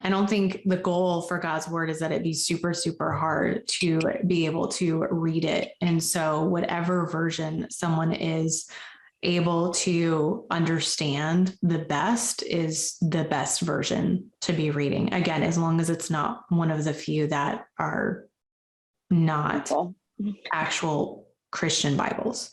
I don't think the goal for God's word is that it be super, super hard to be able to read it. And so whatever version someone is able to understand the best is the best version to be reading. Again, as long as it's not one of the few that are not actual Christian Bibles.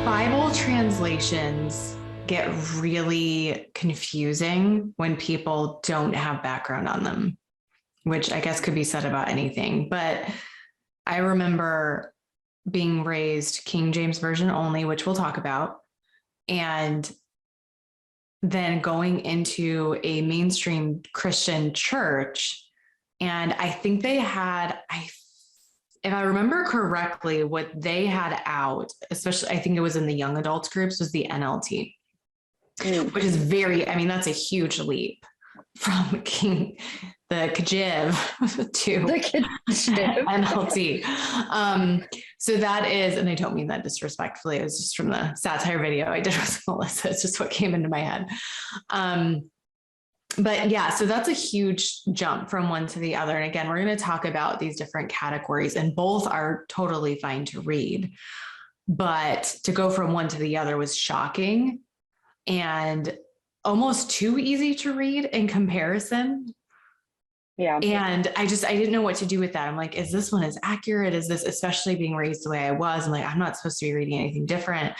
Bible translations get really confusing when people don't have background on them, which I guess could be said about anything. But I remember being raised King James Version only, which we'll talk about, and then going into a mainstream Christian church. And I think they had, if I remember correctly, what they had out, especially I think it was in the young adults groups, was the NLT, which is that's a huge leap from the Kajiv to the NLT. So that is, and I don't mean that disrespectfully, it was just from the satire video I did with Melissa. It's just what came into my head. But yeah, so that's a huge jump from one to the other. And again, we're going to talk about these different categories, and both are totally fine to read. But to go from one to the other was shocking and almost too easy to read in comparison. Yeah. And I didn't know what to do with that. I'm like, is this one as accurate? Is this, especially being raised the way I was? I'm like, I'm not supposed to be reading anything different.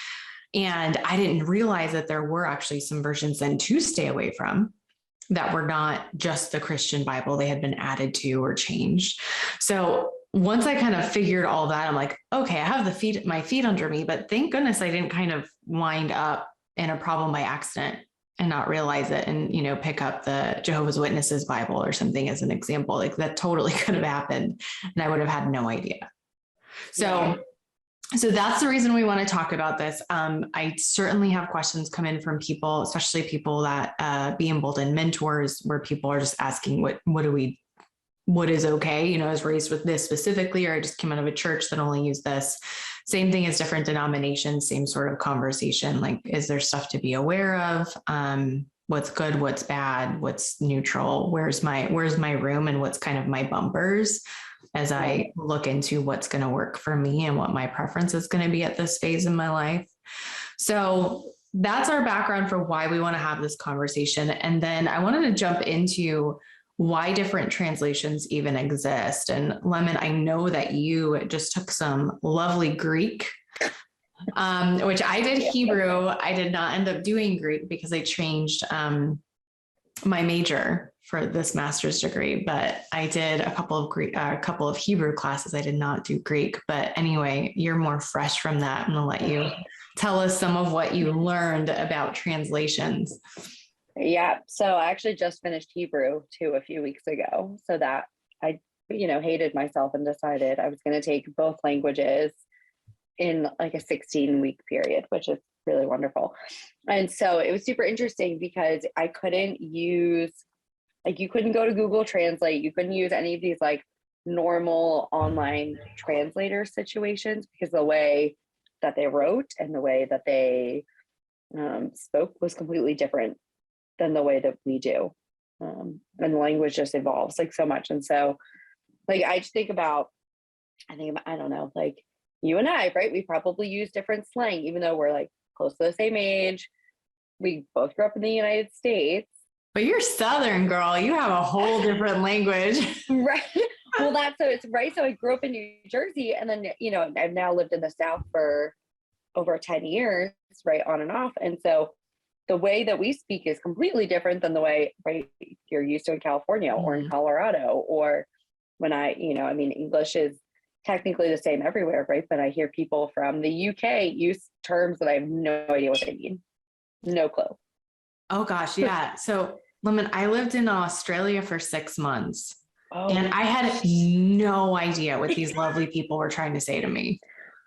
And I didn't realize that there were actually some versions then to stay away from that were not just the Christian Bible. They had been added to or changed. So once I kind of figured all that, I'm like, okay, I have my feet under me, but thank goodness I didn't kind of wind up in a problem by accident and not realize it and, pick up the Jehovah's Witnesses Bible or something as an example. Like that totally could have happened and I would have had no idea. So that's the reason we want to talk about this. I certainly have questions come in from people, especially people that beEmboldened mentors, where people are just asking, what is okay? I was raised with this specifically, or I just came out of a church that only used this. Same thing as different denominations, same sort of conversation. Like, is there stuff to be aware of? What's good, what's bad, what's neutral? Where's my room, and what's kind of my bumpers as I look into what's going to work for me and what my preference is going to be at this phase in my life. So that's our background for why we want to have this conversation. And then I wanted to jump into why different translations even exist. And Lemon, I know that you just took some lovely Greek, which I did Hebrew. I did not end up doing Greek because I changed my major for this master's degree, but I did a couple of Hebrew classes. I did not do Greek, but anyway, you're more fresh from that. I'm gonna let you tell us some of what you learned about translations. Yeah. So I actually just finished Hebrew too a few weeks ago. So that I, hated myself and decided I was going to take both languages in like a 16-week period, which is really wonderful. And so it was super interesting because I couldn't use, you couldn't go to Google Translate. You couldn't use any of these like normal online translator situations because the way that they wrote and the way that they spoke was completely different than the way that we do. And the language just evolves like so much. And so like, I just think about, I don't know, like you and I, right? We probably use different slang, even though we're like close to the same age. We both grew up in the United States. But you're Southern, girl. You have a whole different language. Right. Well, it's right. So I grew up in New Jersey, and then, I've now lived in the South for over 10 years, right, on and off. And so the way that we speak is completely different than the way, right, you're used to in California or in Colorado, or when English is technically the same everywhere, right? But I hear people from the UK use terms that I have no idea what they mean. No clue. Oh gosh, yeah. So Lemon, I lived in Australia for 6 months and I had no idea what these lovely people were trying to say to me.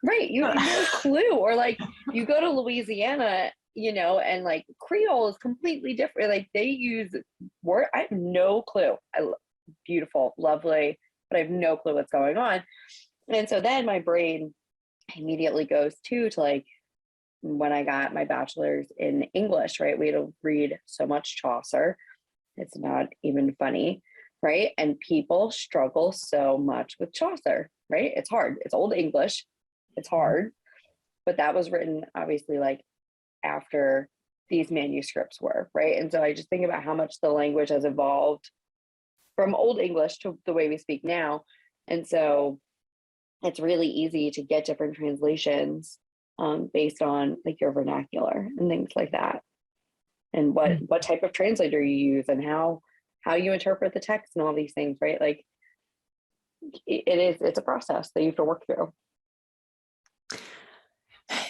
Right. You have no clue. Or like you go to Louisiana, and like Creole is completely different. Like they use I have no clue. Beautiful, lovely. but I have no clue what's going on. And so then my brain immediately goes to like when I got my bachelor's in English, right? We had to read so much Chaucer. It's not even funny, right? And people struggle so much with Chaucer, right? It's hard. It's Old English. It's hard. But that was written obviously like after these manuscripts were, right? And so I just think about how much the language has evolved from Old English to the way we speak now. And so it's really easy to get different translations based on like your vernacular and things like that. And what type of translator you use and how you interpret the text and all these things, right? Like it's a process that you have to work through.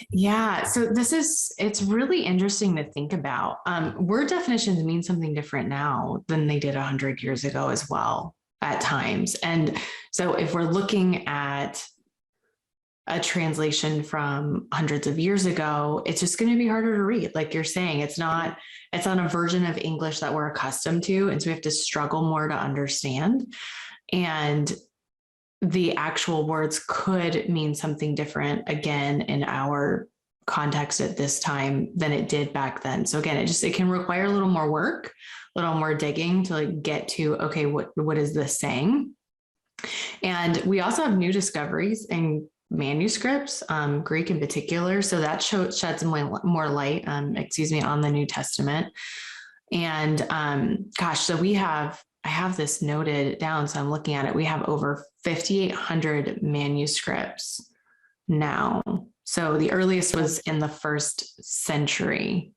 Yeah. So it's really interesting to think about. Word definitions mean something different now than they did 100 years ago as well at times. And so if we're looking at a translation from hundreds of years ago, it's just going to be harder to read. Like you're saying, it's not a version of English that we're accustomed to. And so we have to struggle more to understand. And the actual words could mean something different again in our context at this time than it did back then. So again, it can require a little more work, a little more digging to like get to, okay, what is this saying? And we also have new discoveries in manuscripts, Greek in particular. So that sheds more light, on the New Testament. And so I have this noted down, so I'm looking at it. We have over 5,800 manuscripts now. So the earliest was in the 1st century.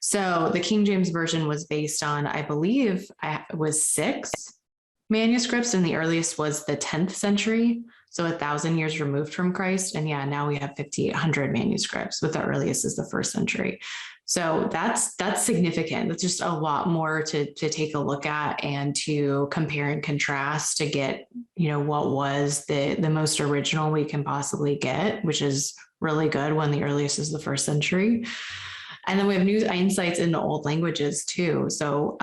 So the King James Version was based on, I believe, it was 6 manuscripts, and the earliest was the 10th century. So 1,000 years removed from Christ. And yeah, now we have 5,800 manuscripts, with the earliest is the 1st century. So that's significant. That's just a lot more to take a look at and to compare and contrast to get, what was the most original we can possibly get, which is really good when the earliest is the 1st century. And then we have new insights into old languages too. So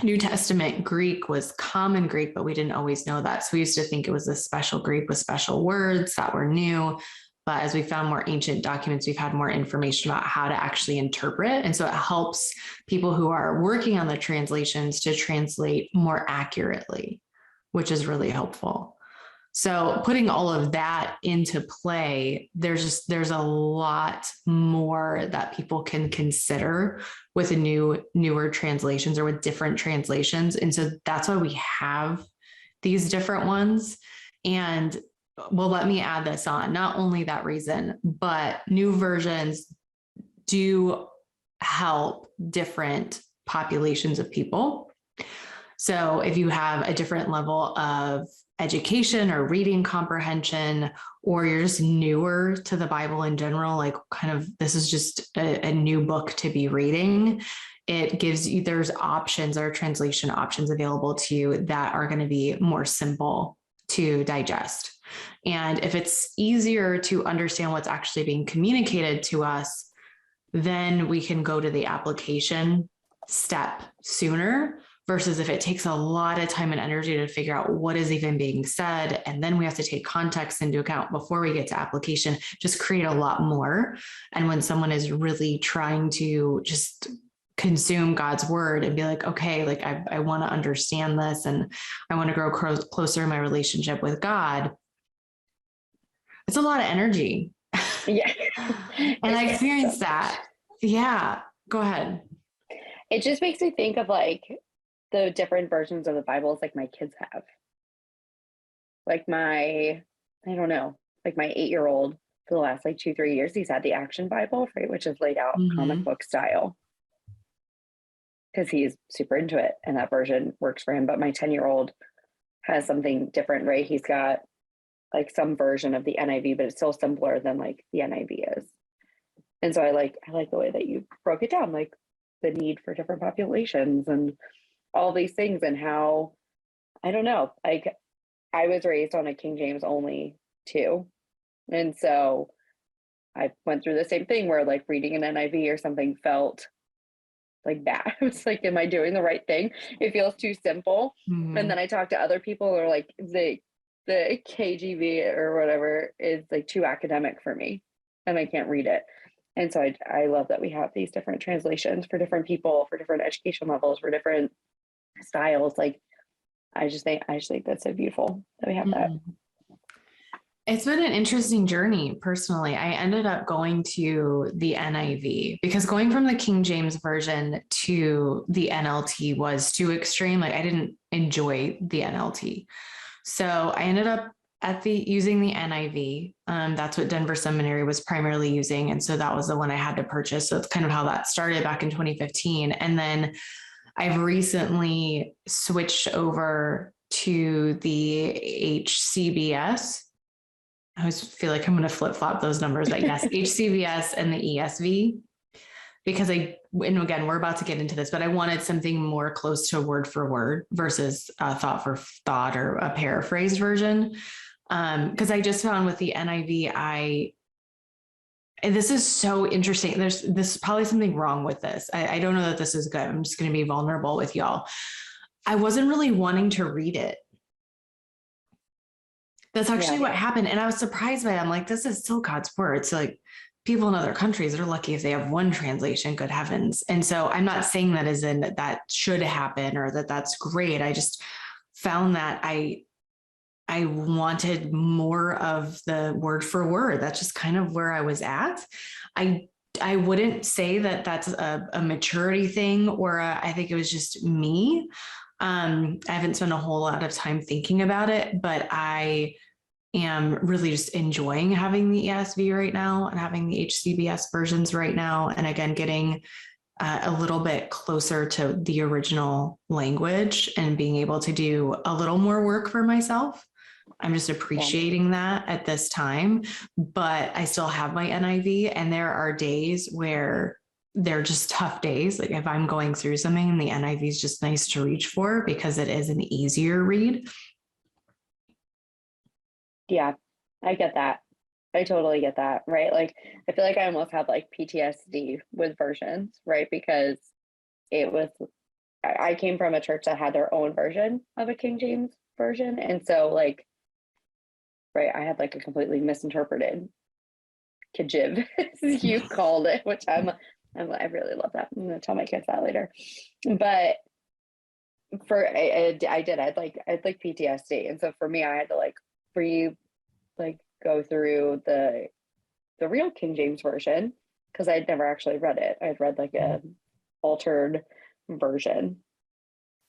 New Testament Greek was common Greek, but we didn't always know that. So we used to think it was a special Greek with special words that were new. But as we found more ancient documents, we've had more information about how to actually interpret. And so it helps people who are working on the translations to translate more accurately, which is really helpful. So putting all of that into play, there's a lot more that people can consider with newer translations or with different translations. And so that's why we have these different ones. And well, let me add this on, not only that reason, but new versions do help different populations of people. So if you have a different level of education or reading comprehension, or you're just newer to the Bible in general, like kind of this is just a new book to be reading, it gives you, there's options or translation options available to you that are going to be more simple to digest. And if it's easier to understand what's actually being communicated to us, then we can go to the application step sooner, versus if it takes a lot of time and energy to figure out what is even being said, and then we have to take context into account before we get to application, just create a lot more. And when someone is really trying to just consume God's word and be like, okay, like I want to understand this and I want to grow closer in my relationship with God, it's a lot of energy. Yeah. And I experienced that. Yeah, go ahead. It just makes me think of like the different versions of the Bibles like my kids have. Like I don't know, like my 8-year-old for the last like 2-3 years, he's had the Action Bible, right, which is laid out comic book style, because he's super into it and that version works for him. But my 10-year-old has something different, right? He's got like some version of the NIV, but it's still simpler than like the NIV is. And so I like the way that you broke it down, like the need for different populations and all these things, and how, I don't know, like I was raised on a King James only too. And so I went through the same thing where like reading an NIV or something felt like bad. I was like, am I doing the right thing? It feels too simple. Mhm. And then I talked to other people who are like, the KJV or whatever is like too academic for me and I can't read it. And so I love that we have these different translations for different people, for different education levels, for different styles. Like, I just think that's so beautiful that we have that. It's been an interesting journey personally. I ended up going to the NIV because going from the King James Version to the NLT was too extreme. Like, I didn't enjoy the NLT. So I ended up using the NIV. That's what Denver Seminary was primarily using. And so that was the one I had to purchase. So it's kind of how that started back in 2015. And then I've recently switched over to the HCBS. I always feel like I'm going to flip flop those numbers, but yes, HCBS and the ESV, because and again, we're about to get into this, but I wanted something more close to word for word versus thought for thought or a paraphrased version. Because I just found with the NIV, and this is so interesting. This is probably something wrong with this. I don't know that this is good. I'm just going to be vulnerable with y'all. I wasn't really wanting to read it. That's actually what happened. And I was surprised by it. I'm like, this is still God's word. So like, people in other countries are lucky if they have one translation, good heavens. And so I'm not saying that as in that should happen or that that's great. I just found that I wanted more of the word for word. That's just kind of where I was at. I wouldn't say that that's a maturity thing, or I think it was just me. I haven't spent a whole lot of time thinking about it, but I am really just enjoying having the ESV right now and having the HCBS versions right now. And again, getting a little bit closer to the original language and being able to do a little more work for myself. I'm just appreciating that at this time, but I still have my NIV, and there are days where they're just tough days. Like if I'm going through something and the NIV is just nice to reach for because it is an easier read. Yeah, I get that. I totally get that. Right. Like, I feel like I almost have like PTSD with versions, right? Because I came from a church that had their own version of a King James version. And so like, right, I had like a completely misinterpreted Kijiv, as you called it, which I really love that. I'm gonna tell my kids that later. But I had like PTSD, and so for me, I had to go through the real King James version because I'd never actually read it. I'd read like a altered version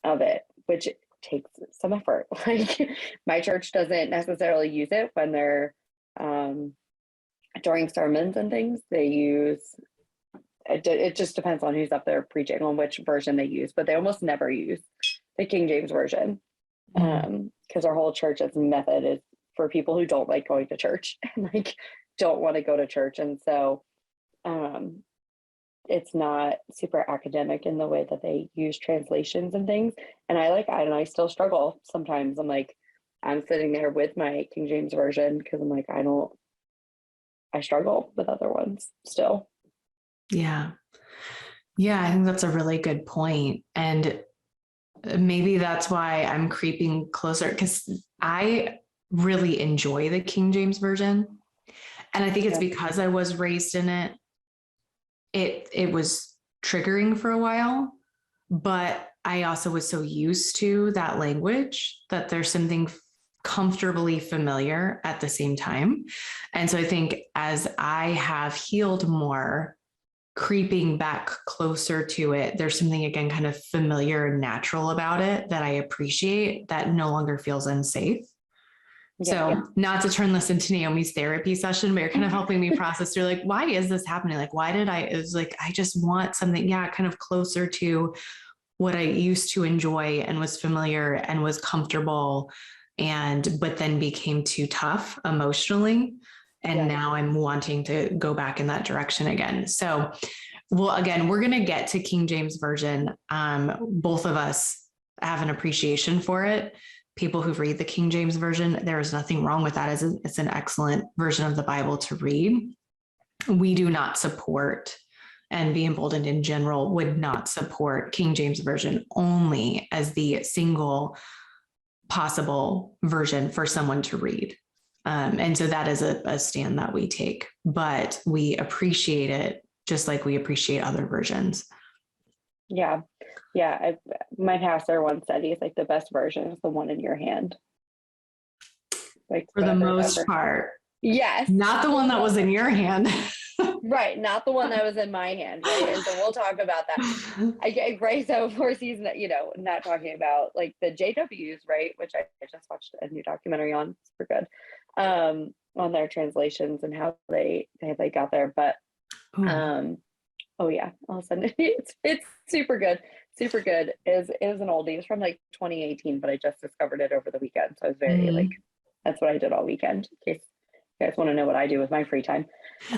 of it, which takes some effort. Like my church doesn't necessarily use it when they're during sermons and things. They use it just depends on who's up there preaching on which version they use, but they almost never use the King James version because our whole church's method is for people who don't like going to church and like don't want to go to church. And so it's not super academic in the way that they use translations and things. And I still struggle sometimes. I'm sitting there with my King James version because I'm like, I struggle with other ones still. Yeah. Yeah, I think that's a really good point. And maybe that's why I'm creeping closer, because I really enjoy the King James version. And I think it's because I was raised in it. It was triggering for a while, but I also was so used to that language that there's something comfortably familiar at the same time. And so I think as I have healed more, creeping back closer to it, there's something again kind of familiar and natural about it that I appreciate that no longer feels unsafe. Not to turn this into Naomi's therapy session, but you're kind of helping me process through like, why is this happening? Like, it was like, I just want something, kind of closer to what I used to enjoy and was familiar and was comfortable, but then became too tough emotionally. And now I'm wanting to go back in that direction again. So, again, we're going to get to King James Version. Both of us have an appreciation for it. People who read the King James Version, there is nothing wrong with that. It's an excellent version of the Bible to read. We do not support and beEmboldened in general would not support King James Version only as the single possible version for someone to read. And so that is a stand that we take, but we appreciate it just like we appreciate other versions. Yeah. Yeah. My pastor once said, he's like, the best version is the one in your hand. Like for the most part. Yes. Not the one that was in your hand. Right. Not the one that was in my hand. Right. And so we'll talk about that. Right. So for season that, not talking about like the JWs, right. Which I just watched a new documentary on, super good, on their translations and how they got there. But, oh yeah, all of a sudden it's super good. Super good. Is an oldie. It's from like 2018, but I just discovered it over the weekend. So I was very like, that's what I did all weekend. In case you guys want to know what I do with my free time.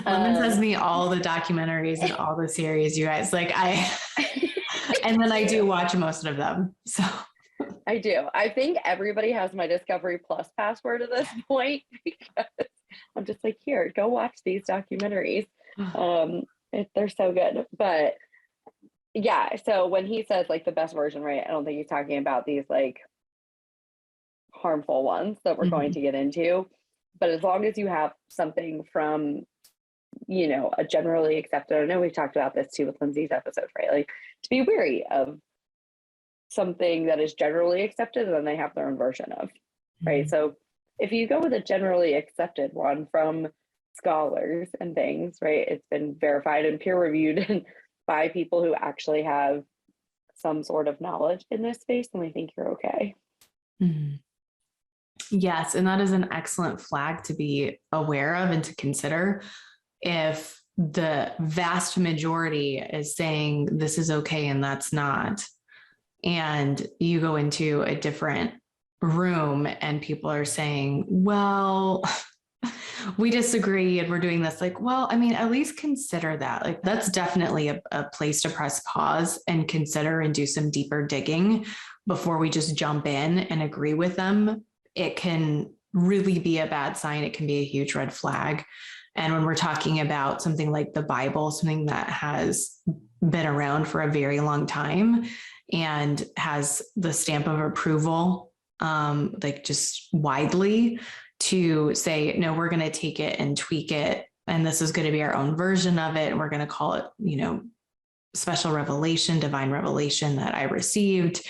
Lemon sends me all the documentaries and all the series, you guys. Like and then I do watch most of them. So I do. I think everybody has my Discovery Plus password at this point because I'm just like, here, go watch these documentaries. They're so good. But yeah, so when he says like the best version, right, I don't think he's talking about these like harmful ones that we're going to get into. But as long as you have something from, a generally accepted, I know we've talked about this too with Lindsay's episode, right? Like to be wary of something that is generally accepted and then they have their own version of, right? So if you go with a generally accepted one from scholars and things, right, it's been verified and peer reviewed by people who actually have some sort of knowledge in this space, then I think you're okay. Yes, and that is an excellent flag to be aware of and to consider. If the vast majority is saying this is okay and that's not, and you go into a different room and people are saying, well, we disagree and we're doing this, like, well, I mean, at least consider that. Like, that's definitely a place to press pause and consider and do some deeper digging before we just jump in and agree with them. It can really be a bad sign. It can be a huge red flag. And when we're talking about something like the Bible, something that has been around for a very long time and has the stamp of approval, like just widely, to say, no, we're going to take it and tweak it. And this is going to be our own version of it. And we're going to call it, special revelation, divine revelation that I received.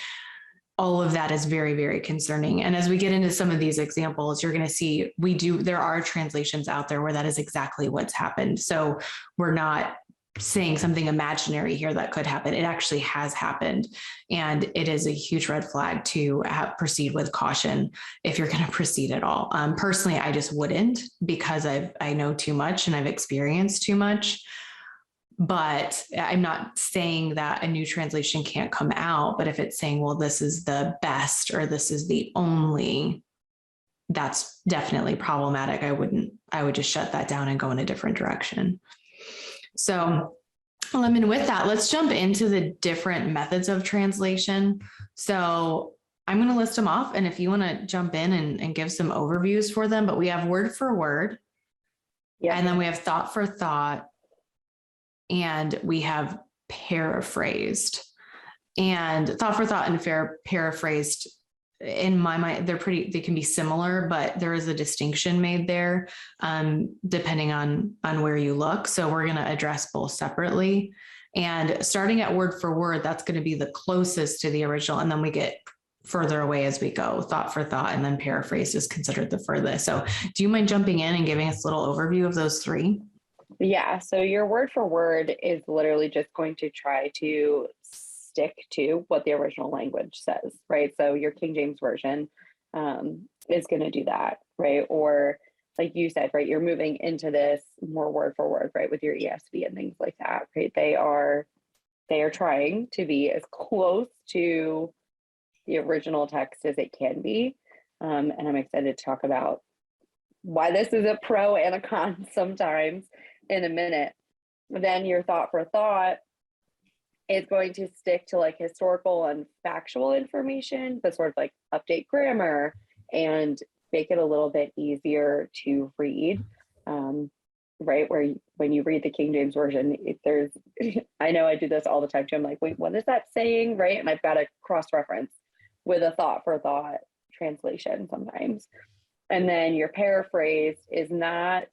All of that is very, very concerning. And as we get into some of these examples, you're going to see there are translations out there where that is exactly what's happened. So we're not saying something imaginary here that could happen. It actually has happened. And it is a huge red flag to proceed with caution if you're going to proceed at all. Personally, I just wouldn't, because I know too much and I've experienced too much. But I'm not saying that a new translation can't come out, but if it's saying, well, this is the best or this is the only, that's definitely problematic. I would just shut that down and go in a different direction. So, Lemon, with that, let's jump into the different methods of translation. So I'm going to list them off, and if you want to jump in and give some overviews for them, but we have word for word, and then we have thought for thought, and we have paraphrased. And thought for thought and paraphrased, in my mind, they can be similar, but there is a distinction made there, depending on where you look. So we're going to address both separately. And starting at word for word, that's going to be the closest to the original. And then we get further away as we go. Thought for thought and then paraphrased is considered the furthest. So do you mind jumping in and giving us a little overview of those three? Yeah. So your word for word is literally just going to try to stick to what the original language says, right? So your King James Version is going to do that, right? Or like you said, right, you're moving into this more word for word, right, with your ESV and things like that, right? They are trying to be as close to the original text as it can be. And I'm excited to talk about why this is a pro and a con sometimes in a minute. Then your thought for thought is going to stick to like historical and factual information, but sort of like update grammar and make it a little bit easier to read. right? When you read the King James Version, there's, I know I do this all the time too. I'm like, wait, what is that saying? Right. And I've got to cross-reference with a thought for thought translation sometimes. And then your paraphrase is not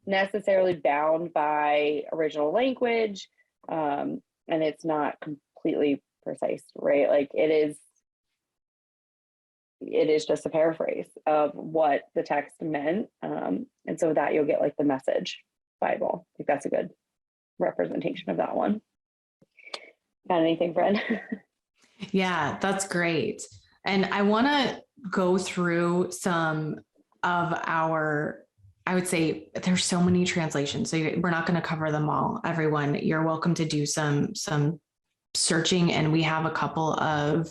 necessarily bound by original language. And it's not completely precise, right? Like it is just a paraphrase of what the text meant. And so that you'll get like the Message Bible. I think that's a good representation of that one. Got anything, Fred? Yeah, that's great. And I want to go through some of our, I would say there's so many translations, so we're not going to cover them all. Everyone, you're welcome to do some searching, and we have a couple of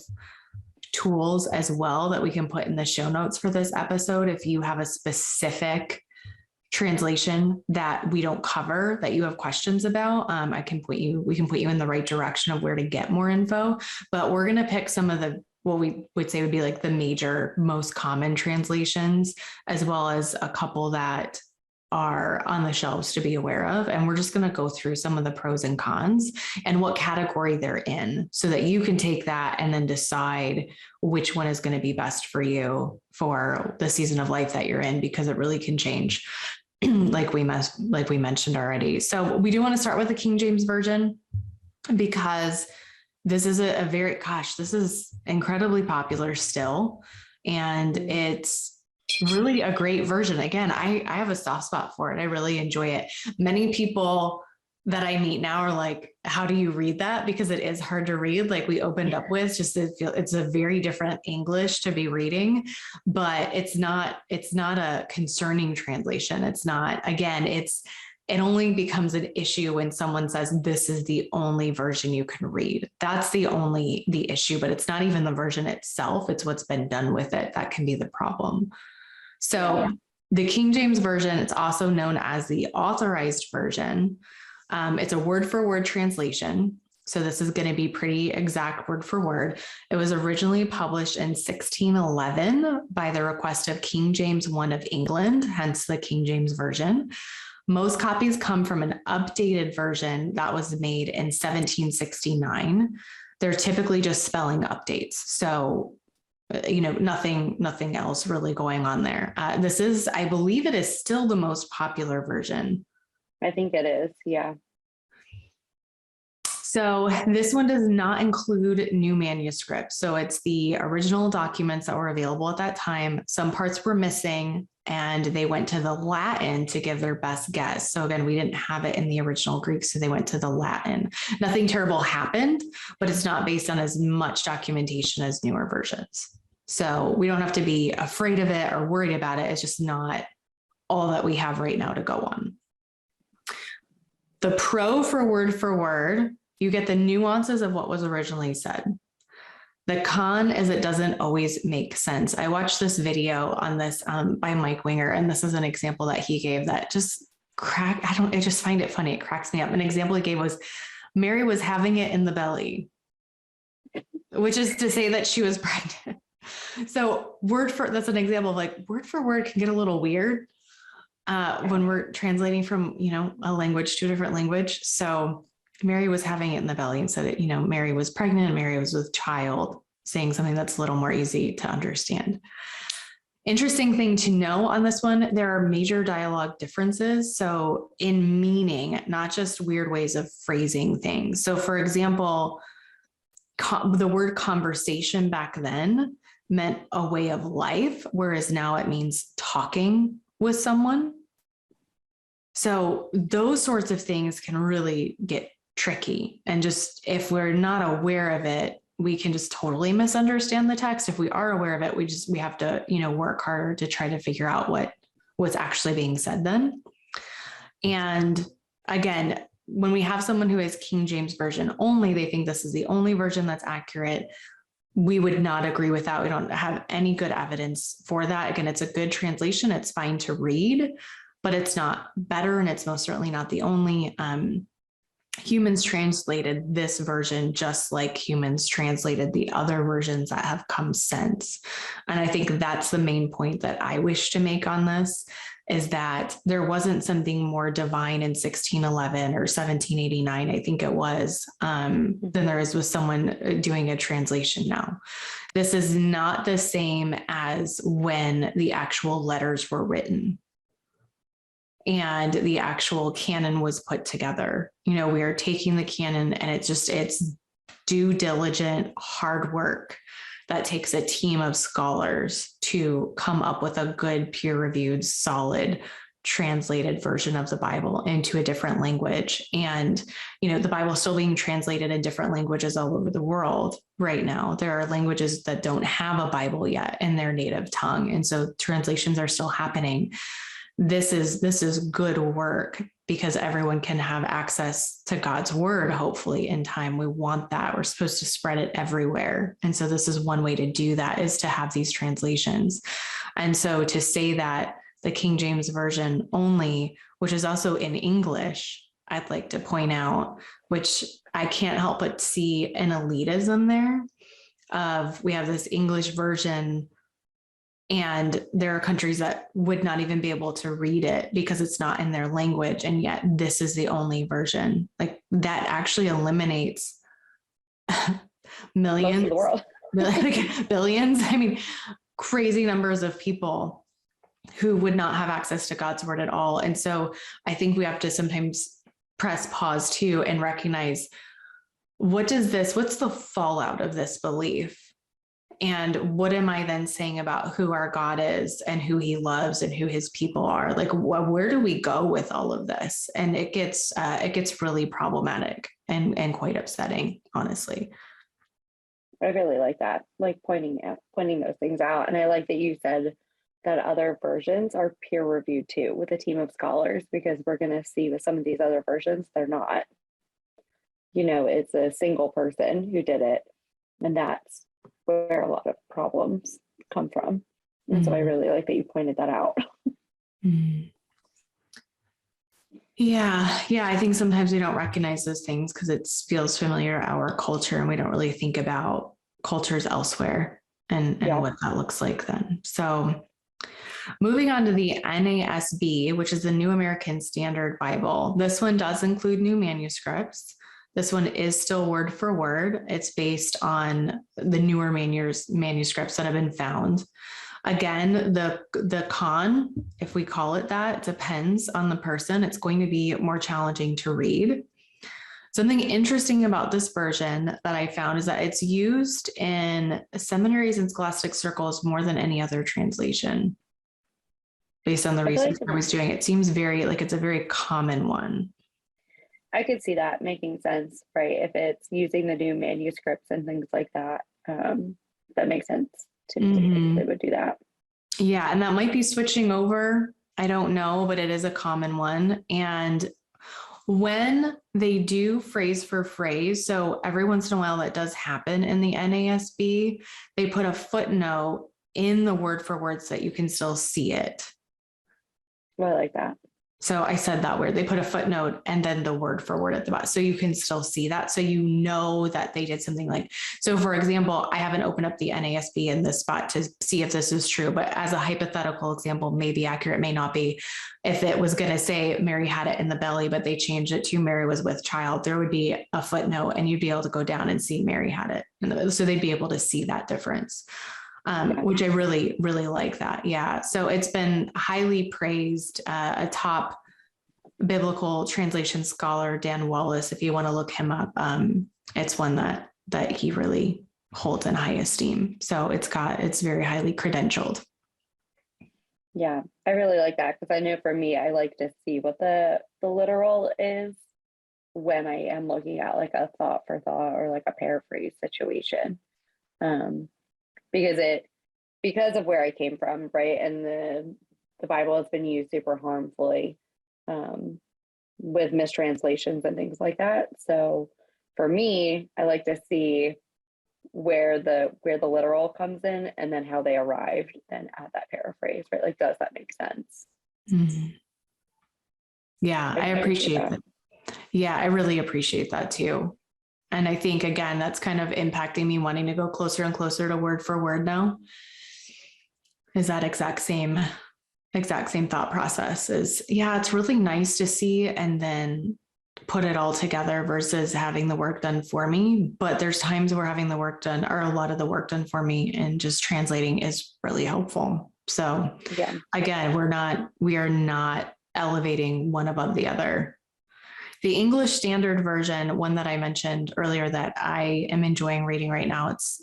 tools as well that we can put in the show notes for this episode. If you have a specific translation that we don't cover that you have questions about, we can put you in the right direction of where to get more info. But we're going to pick some of the, what we would say would be like the major, most common translations, as well as a couple that are on the shelves to be aware of. And we're just going to go through some of the pros and cons and what category they're in, so that you can take that and then decide which one is going to be best for you for the season of life that you're in, because it really can change like we mentioned already. So we do want to start with the King James Version, because this is this is incredibly popular still. And it's really a great version. Again, I have a soft spot for it. I really enjoy it. Many people that I meet now are like, how do you read that? Because it is hard to read. Like we opened up with, it's a very different English to be reading, but it's not a concerning translation. It's not, again, it only becomes an issue when someone says, this is the only version you can read. That's the issue, but it's not even the version itself. It's what's been done with it that can be the problem. So the King James Version, it's also known as the Authorized Version. It's a word for word translation. So this is going to be pretty exact word for word. It was originally published in 1611 by the request of King James I of England, hence the King James Version. Most copies come from an updated version that was made in 1769. They're typically just spelling updates. So, nothing else really going on there. I believe it is still the most popular version. I think it is. Yeah. So this one does not include new manuscripts. So it's the original documents that were available at that time. Some parts were missing, and they went to the Latin to give their best guess. So again, we didn't have it in the original Greek, so they went to the Latin. Nothing terrible happened, but it's not based on as much documentation as newer versions. So we don't have to be afraid of it or worried about it. It's just not all that we have right now to go on. The pro for word, you get the nuances of what was originally said. The con is it doesn't always make sense. I watched this video on this by Mike Winger, and this is an example that he gave that just I just find it funny. It cracks me up. An example he gave was Mary was having it in the belly, which is to say that she was pregnant. So that's an example of like word for word can get a little weird when we're translating from, a language to a different language. So Mary was having it in the belly, and said that, Mary was pregnant, Mary was with child, saying something that's a little more easy to understand. Interesting thing to know on this one, there are major dialogue differences. So in meaning, not just weird ways of phrasing things. So for example, the word conversation back then meant a way of life, whereas now it means talking with someone. So those sorts of things can really get tricky. And just if we're not aware of it, we can just totally misunderstand the text. If we are aware of it, we have to, work harder to try to figure out what's actually being said then. And again, when we have someone who is King James Version only, they think this is the only version that's accurate. We would not agree with that. We don't have any good evidence for that. Again, it's a good translation. It's fine to read, but it's not better. And it's most certainly not the only. Humans translated this version just like humans translated the other versions that have come since. And I think that's the main point that I wish to make on this. is that there wasn't something more divine in 1611 or 1789, I think it was, than there is with someone doing a translation now. This is not the same as when the actual letters were written and the actual canon was put together. We are taking the canon, and it's due diligent, hard work that takes a team of scholars to come up with a good, peer-reviewed, solid, translated version of the Bible into a different language. And, the Bible is still being translated in different languages all over the world right now. There are languages that don't have a Bible yet in their native tongue. And so translations are still happening. This is good work, because everyone can have access to God's word, hopefully in time. We want that. We're supposed to spread it everywhere. And so this is one way to do that, is to have these translations. And so to say that the King James Version only, which is also in English, I'd like to point out, which I can't help but see an elitism there of, we have this English version, and there are countries that would not even be able to read it because it's not in their language. And yet this is the only version. Like, that actually eliminates millions, most of the world. billions. I mean, crazy numbers of people who would not have access to God's word at all. And so I think we have to sometimes press pause too and recognize, what's the fallout of this belief? And what am I then saying about who our God is and who he loves and who his people are? Like, where do we go with all of this? And it gets really problematic and quite upsetting, honestly. I really like that, like pointing those things out. And I like that you said that other versions are peer reviewed too, with a team of scholars, because we're going to see with some of these other versions, they're not. It's a single person who did it. And that's where a lot of problems come from. And so I really like that you pointed that out. Yeah. I think sometimes we don't recognize those things because it feels familiar to our culture, and we don't really think about cultures elsewhere and what that looks like then. So moving on to the NASB, which is the New American Standard Bible. This one does include new manuscripts. This one is still word for word. It's based on the newer manuscripts that have been found. Again, the con, if we call it that, depends on the person. It's going to be more challenging to read. Something interesting about this version that I found is that it's used in seminaries and scholastic circles more than any other translation. Based on the research I was doing, it seems it's a very common one. I could see that making sense, right? If it's using the new manuscripts and things like that, that makes sense to me. They would do that. Yeah, and that might be switching over. I don't know, but it is a common one. And when they do phrase for phrase, so every once in a while that does happen in the NASB, they put a footnote in the word for word so that you can still see it. Well, I like that. So I said that word. They put a footnote and then the word for word at the bottom. So you can still see that. So you know that they did something like, so for example, I haven't opened up the NASB in this spot to see if this is true, but as a hypothetical example, may be accurate, may not be. If it was going to say Mary had it in the belly, but they changed it to Mary was with child, there would be a footnote and you'd be able to go down and see Mary had it in the belly. So they'd be able to see that difference. Which I really, really like that. Yeah. So it's been highly praised. A top biblical translation scholar, Dan Wallace, if you want to look him up, it's one that he really holds in high esteem. So it's very highly credentialed. Yeah, I really like that, because I know for me, I like to see what the literal is when I am looking at like a thought for thought or like a paraphrase situation. Because of where I came from, right? And the Bible has been used super harmfully with mistranslations and things like that. So for me, I like to see where the literal comes in and then how they arrived and add that paraphrase, right? Like, does that make sense? Mm-hmm. Yeah, I appreciate that. Yeah, I really appreciate that too. And I think, again, that's kind of impacting me wanting to go closer and closer to word for word now. Is that exact same exact same thought process is, yeah, it's really nice to see and then put it all together versus having the work done for me. But there's times where having the work done, or a lot of the work done for me, and just translating is really helpful. So Yeah. again, we are not elevating one above the other. The English Standard Version, one that I mentioned earlier that I am enjoying reading right now, it's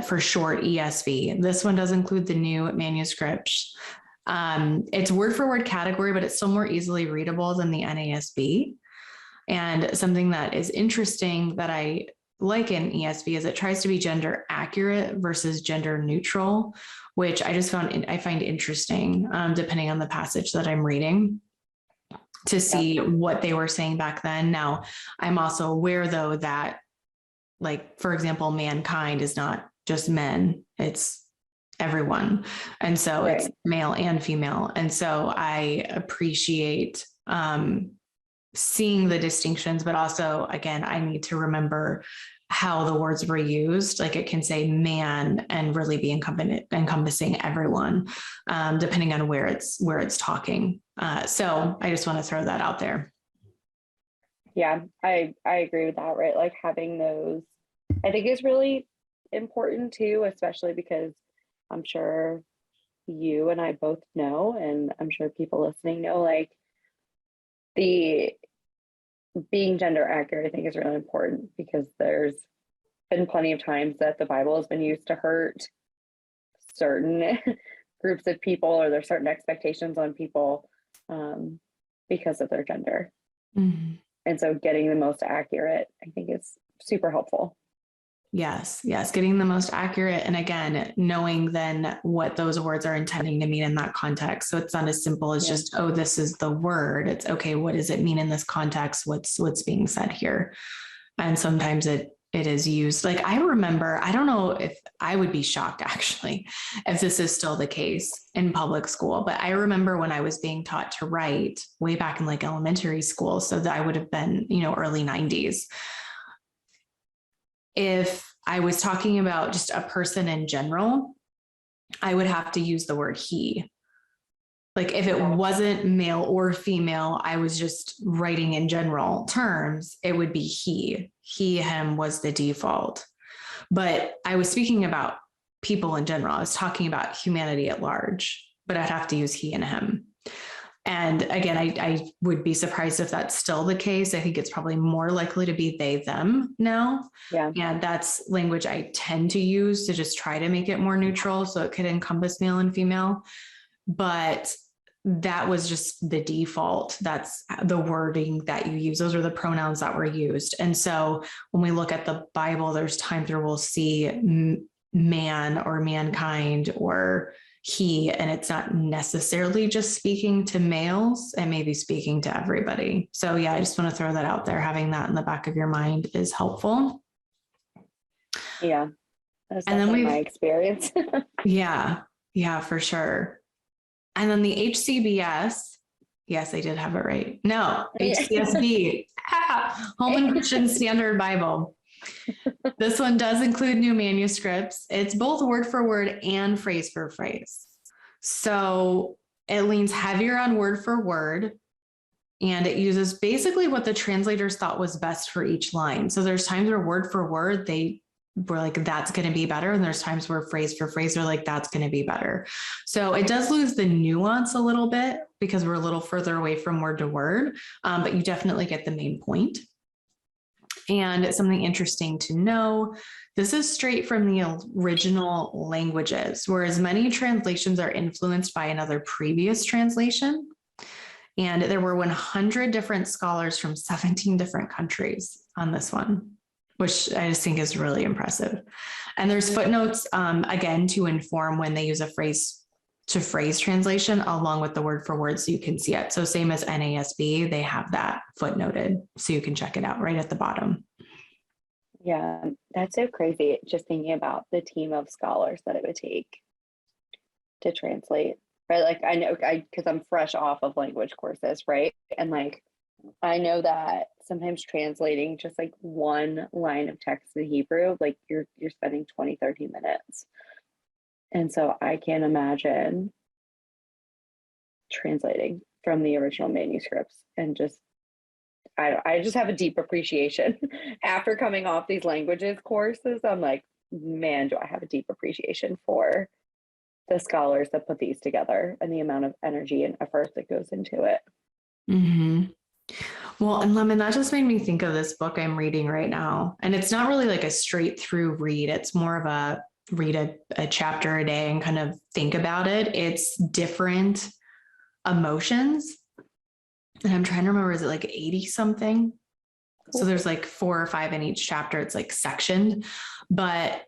for short ESV. This one does include the new manuscripts. It's word for word category, but it's still more easily readable than the NASB. And something that is interesting that I like in ESV is it tries to be gender accurate versus gender neutral, which I find interesting, depending on the passage that I'm reading, to see what they were saying back then. Now, I'm also aware, though, that, like, for example, mankind is not just men, it's everyone. And so it's male and female. And so I appreciate seeing the distinctions, but also, again, I need to remember how the words were used. Like, it can say man and really be encompassing everyone, depending on where it's talking. So I just want to throw that out there. Yeah, I agree with that, right? Like, having those, I think, is really important too, especially because I'm sure you and I both know, and I'm sure people listening know, like, the being gender accurate, I think, is really important, because there's been plenty of times that the Bible has been used to hurt certain groups of people, or there's certain expectations on people because of their gender. Mm-hmm. And so getting the most accurate, I think, is super helpful. Yes, getting the most accurate. And again, knowing then what those words are intending to mean in that context. So it's not as simple as just, oh, this is the word. It's okay, what does it mean in this context? What's being said here? And sometimes it is used. Like, I remember, I don't know if I would be shocked actually if this is still the case in public school, but I remember when I was being taught to write way back in like elementary school. So that I would have been, early 90s. If I was talking about just a person in general, I would have to use the word he. Like, if it wasn't male or female, I was just writing in general terms, it would be he, him was the default. But I was speaking about people in general. I was talking about humanity at large, but I'd have to use he and him. And again, I would be surprised if that's still the case. I think it's probably more likely to be they, them now. Yeah. And that's language I tend to use to just try to make it more neutral, so it could encompass male and female. But that was just the default. That's the wording that you use. Those are the pronouns that were used. And so when we look at the Bible, there's times where we'll see man or mankind or he, and it's not necessarily just speaking to males, it may be speaking to everybody. So yeah, I just want to throw that out there. Having that in the back of your mind is helpful. Yeah. That's definitely my experience. Yeah, for sure. And then the HCBS, yes, I did have it right. No, HCSB, Holman Christian Standard Bible. This one does include new manuscripts. It's both word for word and phrase for phrase. So it leans heavier on word for word, and it uses basically what the translators thought was best for each line. So there's times where word for word, they were like, that's going to be better. And there's times where phrase for phrase, they're like, that's going to be better. So it does lose the nuance a little bit because we're a little further away from word to word, but you definitely get the main point. And something interesting to know, this is straight from the original languages, whereas many translations are influenced by another previous translation. And there were 100 different scholars from 17 different countries on this one, which I just think is really impressive. And there's footnotes, again, to inform when they use a phrase to phrase translation along with the word for word, so you can see it. So same as NASB, they have that footnoted, so you can check it out right at the bottom. Yeah, that's so crazy. Just thinking about the team of scholars that it would take to translate, right? Like, I know, because I'm fresh off of language courses, right? And like, I know that sometimes translating just like one line of text in Hebrew, like you're spending 20, 30 minutes. And so I can't imagine translating from the original manuscripts, and just I just have a deep appreciation after coming off these languages courses. I'm like, man, do I have a deep appreciation for the scholars that put these together and the amount of energy and effort that goes into it. Mm-hmm. Well, and Lemon, that just made me think of this book I'm reading right now. And it's not really like a straight through read. It's more of a read a chapter a day and kind of think about it. It's different emotions. And I'm trying to remember, is it like 80 something? So there's like 4 or 5 in each chapter. It's like sectioned, but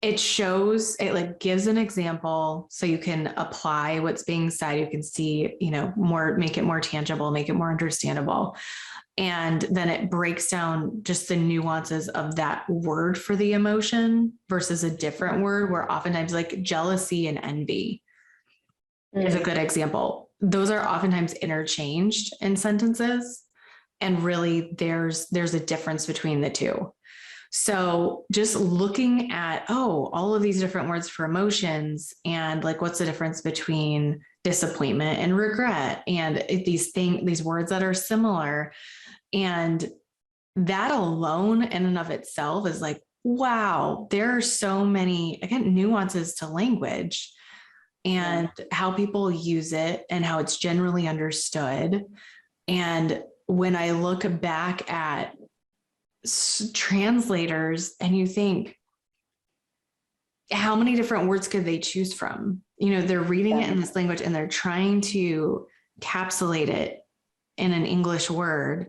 it shows, it like gives an example so you can apply what's being said. You can see, more, make it more tangible, make it more understandable. And then it breaks down just the nuances of that word for the emotion versus a different word, where oftentimes like jealousy and envy is a good example. Those are oftentimes interchanged in sentences. And really there's a difference between the two. So just looking at, all of these different words for emotions, and like, what's the difference between disappointment and regret, and these words that are similar. And that alone in and of itself is like, wow, there are so many, again, nuances to language and how people use it and how it's generally understood. And when I look back at translators and you think, how many different words could they choose from? They're reading it in this language and they're trying to encapsulate it in an English word.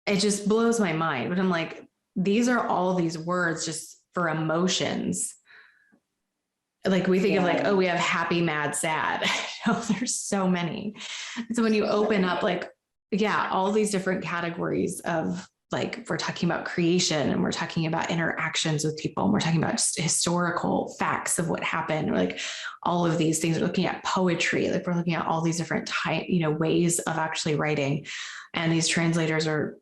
It just blows my mind. But I'm like, these are all these words just for emotions. Like we think of like, we have happy, mad, sad. There's so many. So when you open up like, all these different categories of, like, we're talking about creation and we're talking about interactions with people and we're talking about just historical facts of what happened, or like all of these things. We're looking at poetry, like we're looking at all these different ways of actually writing. And these translators are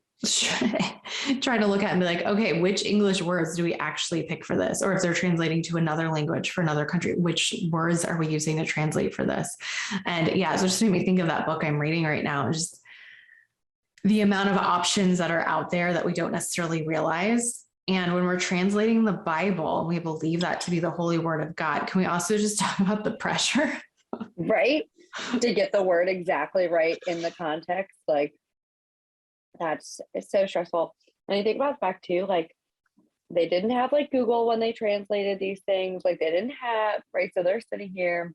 trying to look at and be like, okay, which English words do we actually pick for this? Or if they're translating to another language for another country, which words are we using to translate for this? And so it just made me think of that book I'm reading right now. Just the amount of options that are out there that we don't necessarily realize. And when we're translating the Bible, we believe that to be the holy word of God. Can we also just talk about the pressure? Right. To get the word exactly right in the context. Like, it's so stressful. And I think about the fact too, like, they didn't have like Google when they translated these things. Like they didn't have, right. So they're sitting here,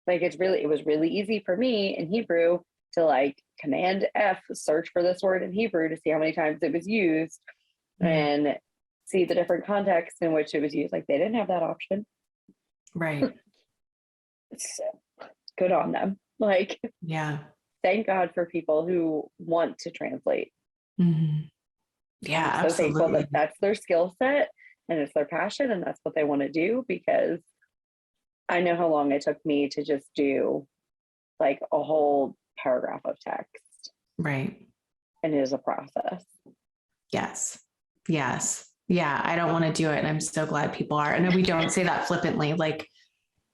like, it was really easy for me in Hebrew to like Command F, search for this word in Hebrew to see how many times it was used and see the different contexts in which it was used. Like they didn't have that option. Right. So good on them. Like, thank God for people who want to translate. Mm-hmm. Yeah, I'm so absolutely. thankful that that's their skill set and it's their passion and that's what they want to do, because I know how long it took me to just do like a whole paragraph of text. Right. And it is a process. Yes. Yeah, I don't want to do it. And I'm so glad people are. And we don't say that flippantly, like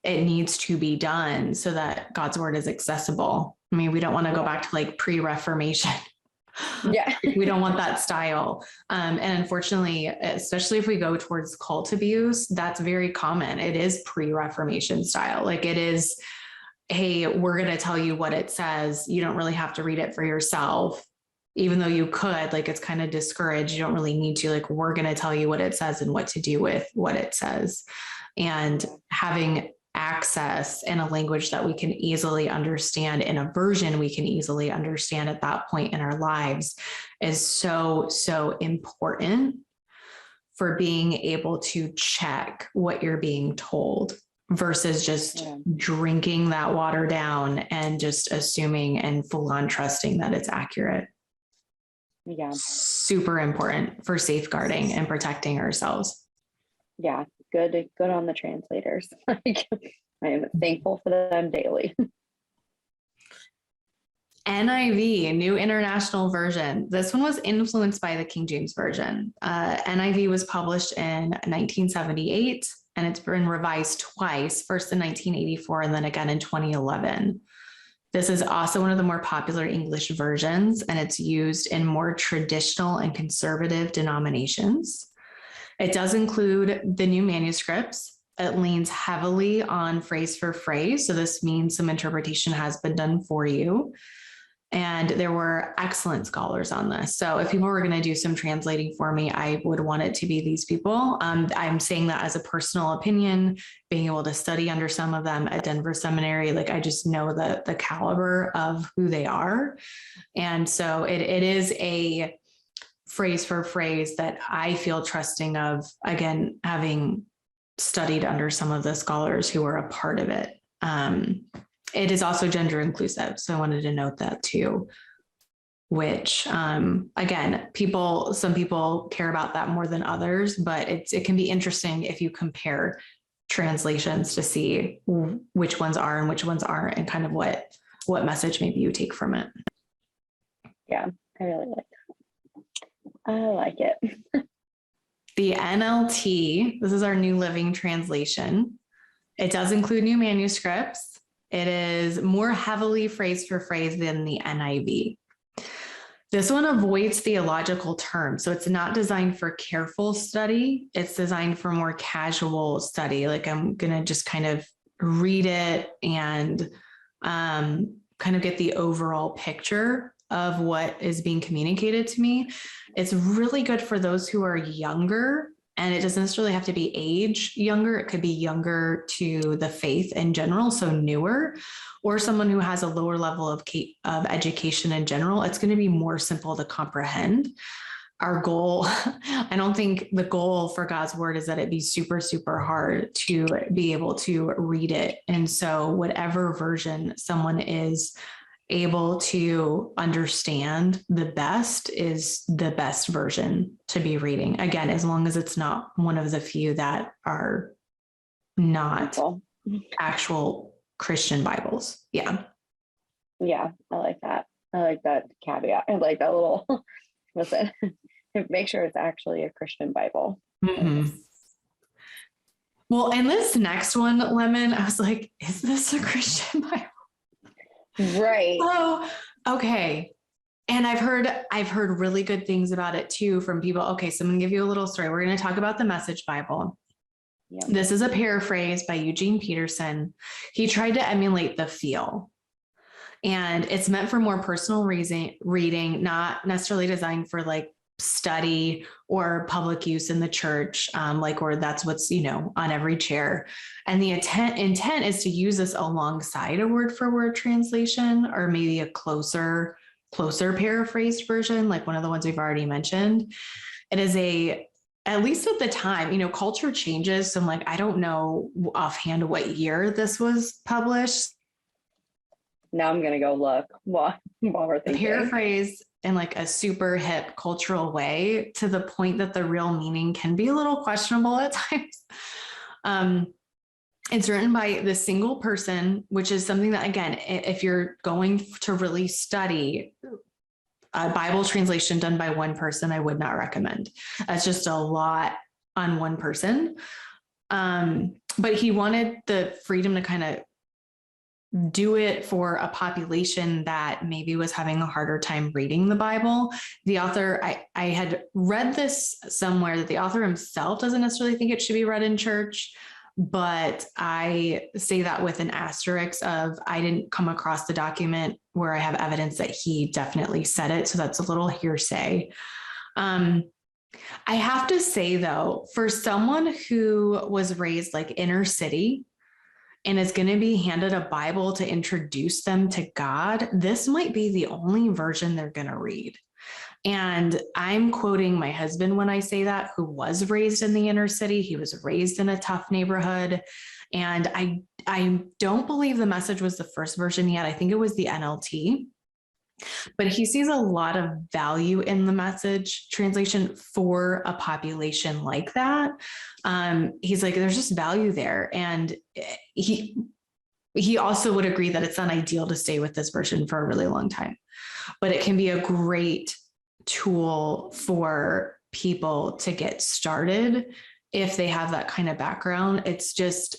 it needs to be done so that God's word is accessible. I mean, we don't want to go back to like pre-Reformation. Yeah. We don't want that style. And unfortunately, especially if we go towards cult abuse, that's very common. It is pre-Reformation style. Like it is, hey, we're going to tell you what it says. You don't really have to read it for yourself, even though you could. Like it's kind of discouraged. You don't really need to. Like, we're going to tell you what it says and what to do with what it says. And having access in a language that we can easily understand, in a version we can easily understand at that point in our lives, is so, so important for being able to check what you're being told versus just drinking that water down and just assuming and full on trusting that it's accurate. Yeah. Super important for safeguarding and protecting ourselves. Yeah. Good on the translators. Like, I am thankful for them daily. NIV, New International Version. This one was influenced by the King James Version. NIV was published in 1978, and it's been revised twice, first in 1984 and then again in 2011. This is also one of the more popular English versions, and it's used in more traditional and conservative denominations. It does include the new manuscripts. It leans heavily on phrase for phrase. So this means some interpretation has been done for you. And there were excellent scholars on this. So if people were going to do some translating for me, I would want it to be these people. I'm saying that as a personal opinion, being able to study under some of them at Denver Seminary, like I just know the caliber of who they are. And so it is a phrase for phrase that I feel trusting of, again, having studied under some of the scholars who are a part of it. It is also gender inclusive. So I wanted to note that too, which, again, some people care about that more than others, but it can be interesting if you compare translations to see which ones are and which ones aren't, and kind of what message maybe you take from it. Yeah, I really like that. I like it. The NLT, this is our New Living Translation. It does include new manuscripts. It is more heavily phrase for phrase than the NIV. This one avoids theological terms. So it's not designed for careful study. It's designed for more casual study. Like I'm going to just kind of read it and kind of get the overall picture of what is being communicated to me. It's really good for those who are younger, and it doesn't necessarily have to be age younger. It could be younger to the faith in general, so newer, or someone who has a lower level of education in general. It's going to be more simple to comprehend. Our goal, I don't think the goal for God's word is that it be super, super hard to be able to read it. And so whatever version someone is able to understand the best is the best version to be reading. Again, as long as it's not one of the few that are not actual Christian Bibles. Yeah. Yeah, I like that. I like that caveat. I like that little, listen, make sure it's actually a Christian Bible. Mm-hmm. Well, and this next one, Lemon, I was like, is this a Christian Bible? Right. Oh, okay. And I've heard really good things about it too from people. Okay, so I'm gonna give you a little story. We're going to talk about the Message Bible. Yeah. This is a paraphrase by Eugene Peterson. He tried to emulate the feel. And it's meant for more personal reading, not necessarily designed for like study or public use in the church, or that's what's, on every chair. And the intent is to use this alongside a word for word translation, or maybe a closer paraphrased version, like one of the ones we've already mentioned. It is at least at the time, culture changes. So I'm like, I don't know offhand what year this was published. Now I'm going to go look while we're thinking. Paraphrase in like a super hip cultural way, to the point that the real meaning can be a little questionable at times. It's written by the single person, which is something that, again, if you're going to really study a Bible translation done by one person, I would not recommend. That's just a lot on one person. But he wanted the freedom to kind of do it for a population that maybe was having a harder time reading the Bible. The author, I had read this somewhere that the author himself doesn't necessarily think it should be read in church, but I say that with an asterisk of, I didn't come across the document where I have evidence that he definitely said it. So that's a little hearsay. I have to say though, for someone who was raised like inner city, and is going to be handed a Bible to introduce them to God, this might be the only version they're going to read. And I'm quoting my husband when I say that, who was raised in the inner city. He was raised in a tough neighborhood. And I don't believe the Message was the first version yet. I think it was the NLT. But he sees a lot of value in the Message translation for a population like that. He's like, there's just value there. And he also would agree that it's not ideal to stay with this version for a really long time, but it can be a great tool for people to get started if they have that kind of background. It's just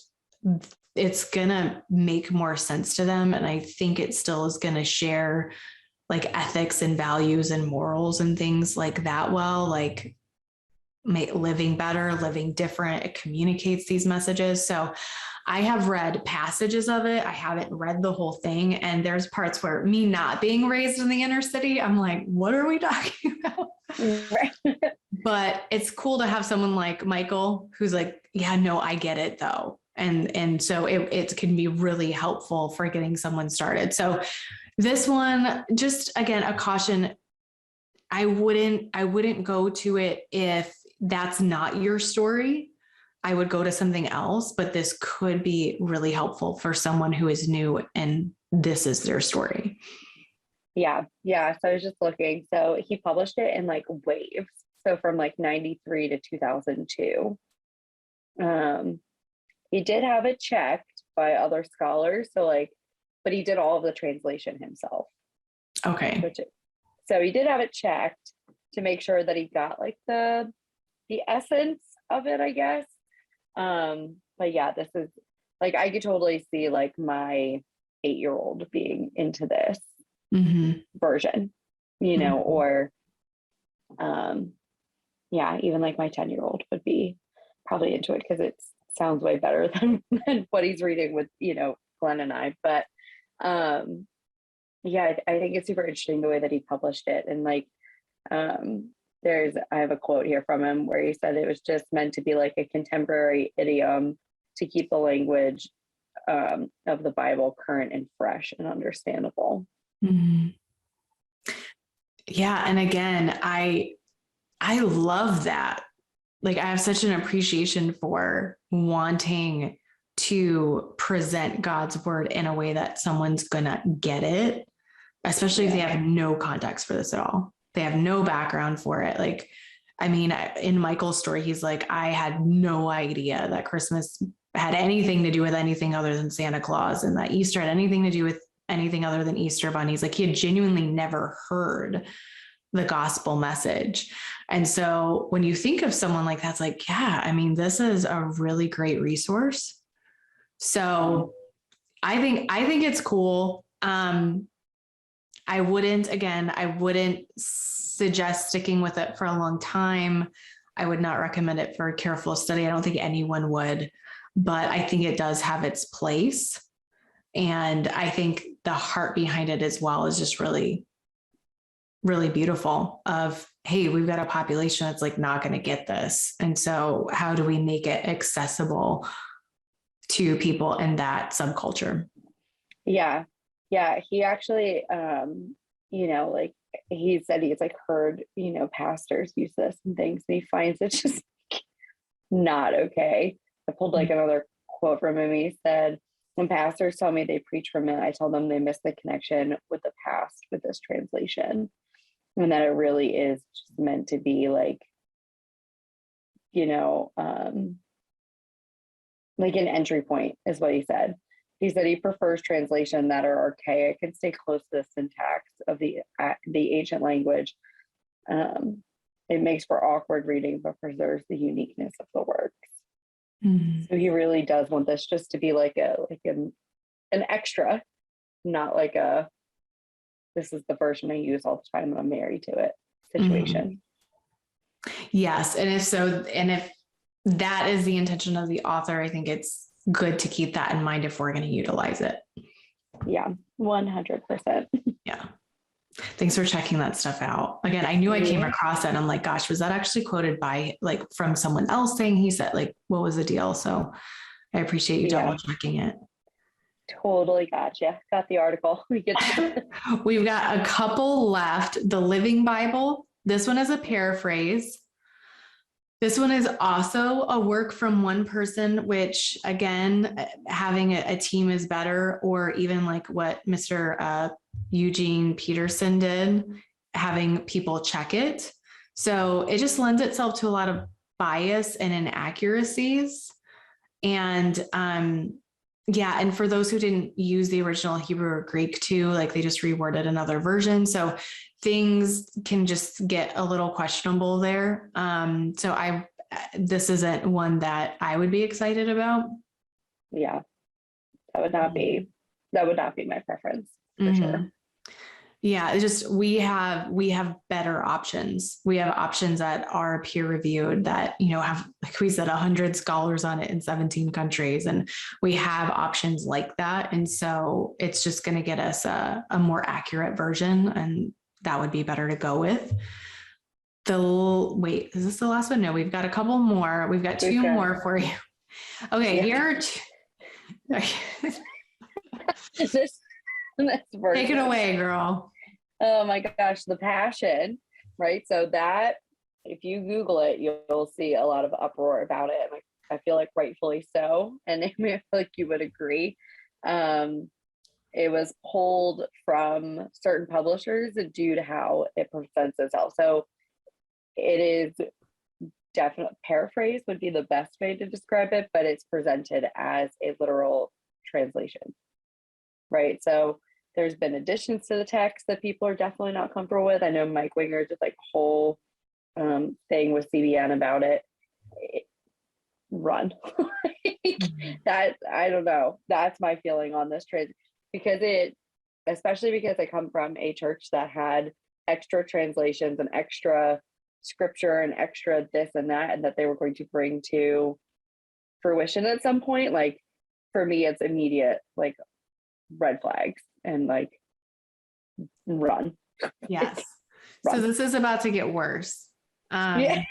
it's going to make more sense to them. And I think it still is going to share like ethics and values and morals and things like that. Well, like living better, living different, it communicates these messages. So I have read passages of it. I haven't read the whole thing. And there's parts where me not being raised in the inner city, I'm like, what are we talking about? Right. But it's cool to have someone like Michael who's like, yeah, no, I get it though. And so it can be really helpful for getting someone started. So this one, just again, a caution. I wouldn't go to it if that's not your story. I would go to something else, but this could be really helpful for someone who is new and this is their story. Yeah. So I was just looking. So he published it in like waves. So from like 93 to 2002. He did have it checked by other scholars. So like, but he did all of the translation himself. Okay. So he did have it checked to make sure that he got like the essence of it, I guess. But yeah, this is like, I could totally see like my 8-year-old being into this version, you know, or yeah, even like my 10-year-old would be probably into it because it sounds way better than what he's reading with, you know, Glenn and I. But yeah, I think it's super interesting the way that he published it. And like, I have a quote here from him where he said it was just meant to be like a contemporary idiom to keep the language of the Bible current and fresh and understandable. Mm-hmm. Yeah. And again, I love that. Like I have such an appreciation for wanting to present God's word in a way that someone's gonna get it, especially if they have no context for this at all. They have no background for it. Like, I mean, in Michael's story, he's like, I had no idea that Christmas had anything to do with anything other than Santa Claus, and that Easter had anything to do with anything other than Easter bunnies. Like he had genuinely never heard the gospel message. And so when you think of someone like that, it's like, yeah, I mean, this is a really great resource. So I think it's cool. I wouldn't suggest sticking with it for a long time. I would not recommend it for a careful study. I don't think anyone would, but I think it does have its place. And I think the heart behind it as well is just really, really beautiful of, hey, we've got a population that's like not going to get this. And so how do we make it accessible to people in that subculture? Yeah. He actually, you know, like he said, he's like heard, you know, pastors use this and things, and he finds it just not okay. I pulled like another quote from him. He said, when pastors tell me they preach from it, I tell them they miss the connection with the past with this translation. And that it really is just meant to be like, you know, like an entry point is what he said. He said he prefers translation that are archaic and stay close to the syntax of the ancient language. It makes for awkward reading, but preserves the uniqueness of the works. So he really does want this just to be like an extra, not like this is the version I use all the time and I'm married to it situation. Yes. And if that is the intention of the author, I think it's good to keep that in mind if we're going to utilize it. Yeah, 100%. Yeah. Thanks for checking that stuff out. Again, I knew I came across it and I'm like, gosh, was that actually quoted by like from someone else saying he said, like, what was the deal? So I appreciate you double checking it. Totally gotcha. Got the article. We've got a couple left. The Living Bible. This one is a paraphrase. This one is also a work from one person, which again, having a team is better, or even like what Mr. Eugene Peterson did, having people check it. So it just lends itself to a lot of bias and inaccuracies. And yeah, and for those who didn't use the original Hebrew or Greek too, like they just reworded another version. So things can just get a little questionable there. So this isn't one that I would be excited about. Yeah. that would not be my preference for sure. Yeah, it's just we have better options. We have options that are peer reviewed that, have, like we said, 100 scholars on it in 17 countries. And we have options like that. And so it's just going to get us a more accurate version. And that would be better to go with. Wait, is this the last one? No, we've got a couple more. We've got two more for you. Okay, here are two. this Take it away, girl. Oh my gosh, the Passion, right? So that, if you Google it, you'll see a lot of uproar about it. Like, I feel like rightfully so. And I feel like you would agree. It was pulled from certain publishers due to how it presents itself. So it is definitely, paraphrase would be the best way to describe it, but it's presented as a literal translation, right? So there's been additions to the text that people are definitely not comfortable with. I know Mike Winger did like a whole thing with CBN about it. Run. That, I don't know. That's my feeling on this trade, because especially because I come from a church that had extra translations and extra scripture and extra this and that, and that they were going to bring to fruition at some point. Like, for me, it's immediate, like, red flags and like, run. Yes. Run. So this is about to get worse. Yeah,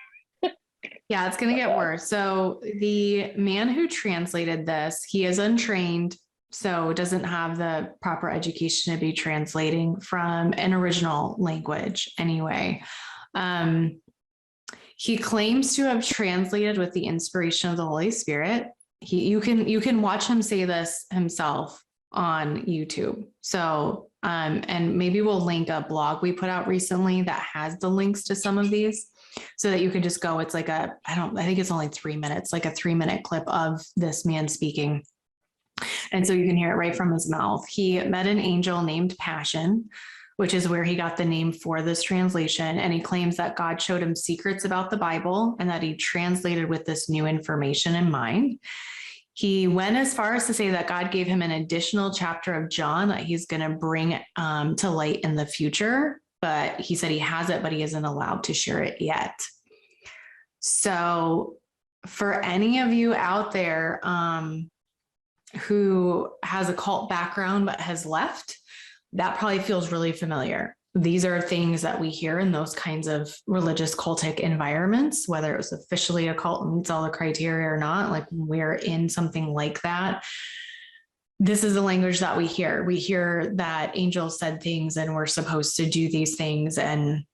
it's going to get worse. So the man who translated this, he is untrained, so doesn't have the proper education to be translating from an original language anyway. He claims to have translated with the inspiration of the Holy Spirit. You can watch him say this himself on YouTube. So, and maybe we'll link a blog we put out recently that has the links to some of these, so that you can just go. It's like I think it's only 3 minutes, like a 3-minute clip of this man speaking. And so you can hear it right from his mouth. He met an angel named Passion, which is where he got the name for this translation. And he claims that God showed him secrets about the Bible and that he translated with this new information in mind. He went as far as to say that God gave him an additional chapter of John that he's going to bring to light in the future. But he said he has it, but he isn't allowed to share it yet. So for any of you out there who has a cult background but has left, that probably feels really familiar. These are things that we hear in those kinds of religious cultic environments, whether it was officially a cult and meets all the criteria or not. Like, we're in something like that. This is the language that we hear. We hear that angels said things and we're supposed to do these things and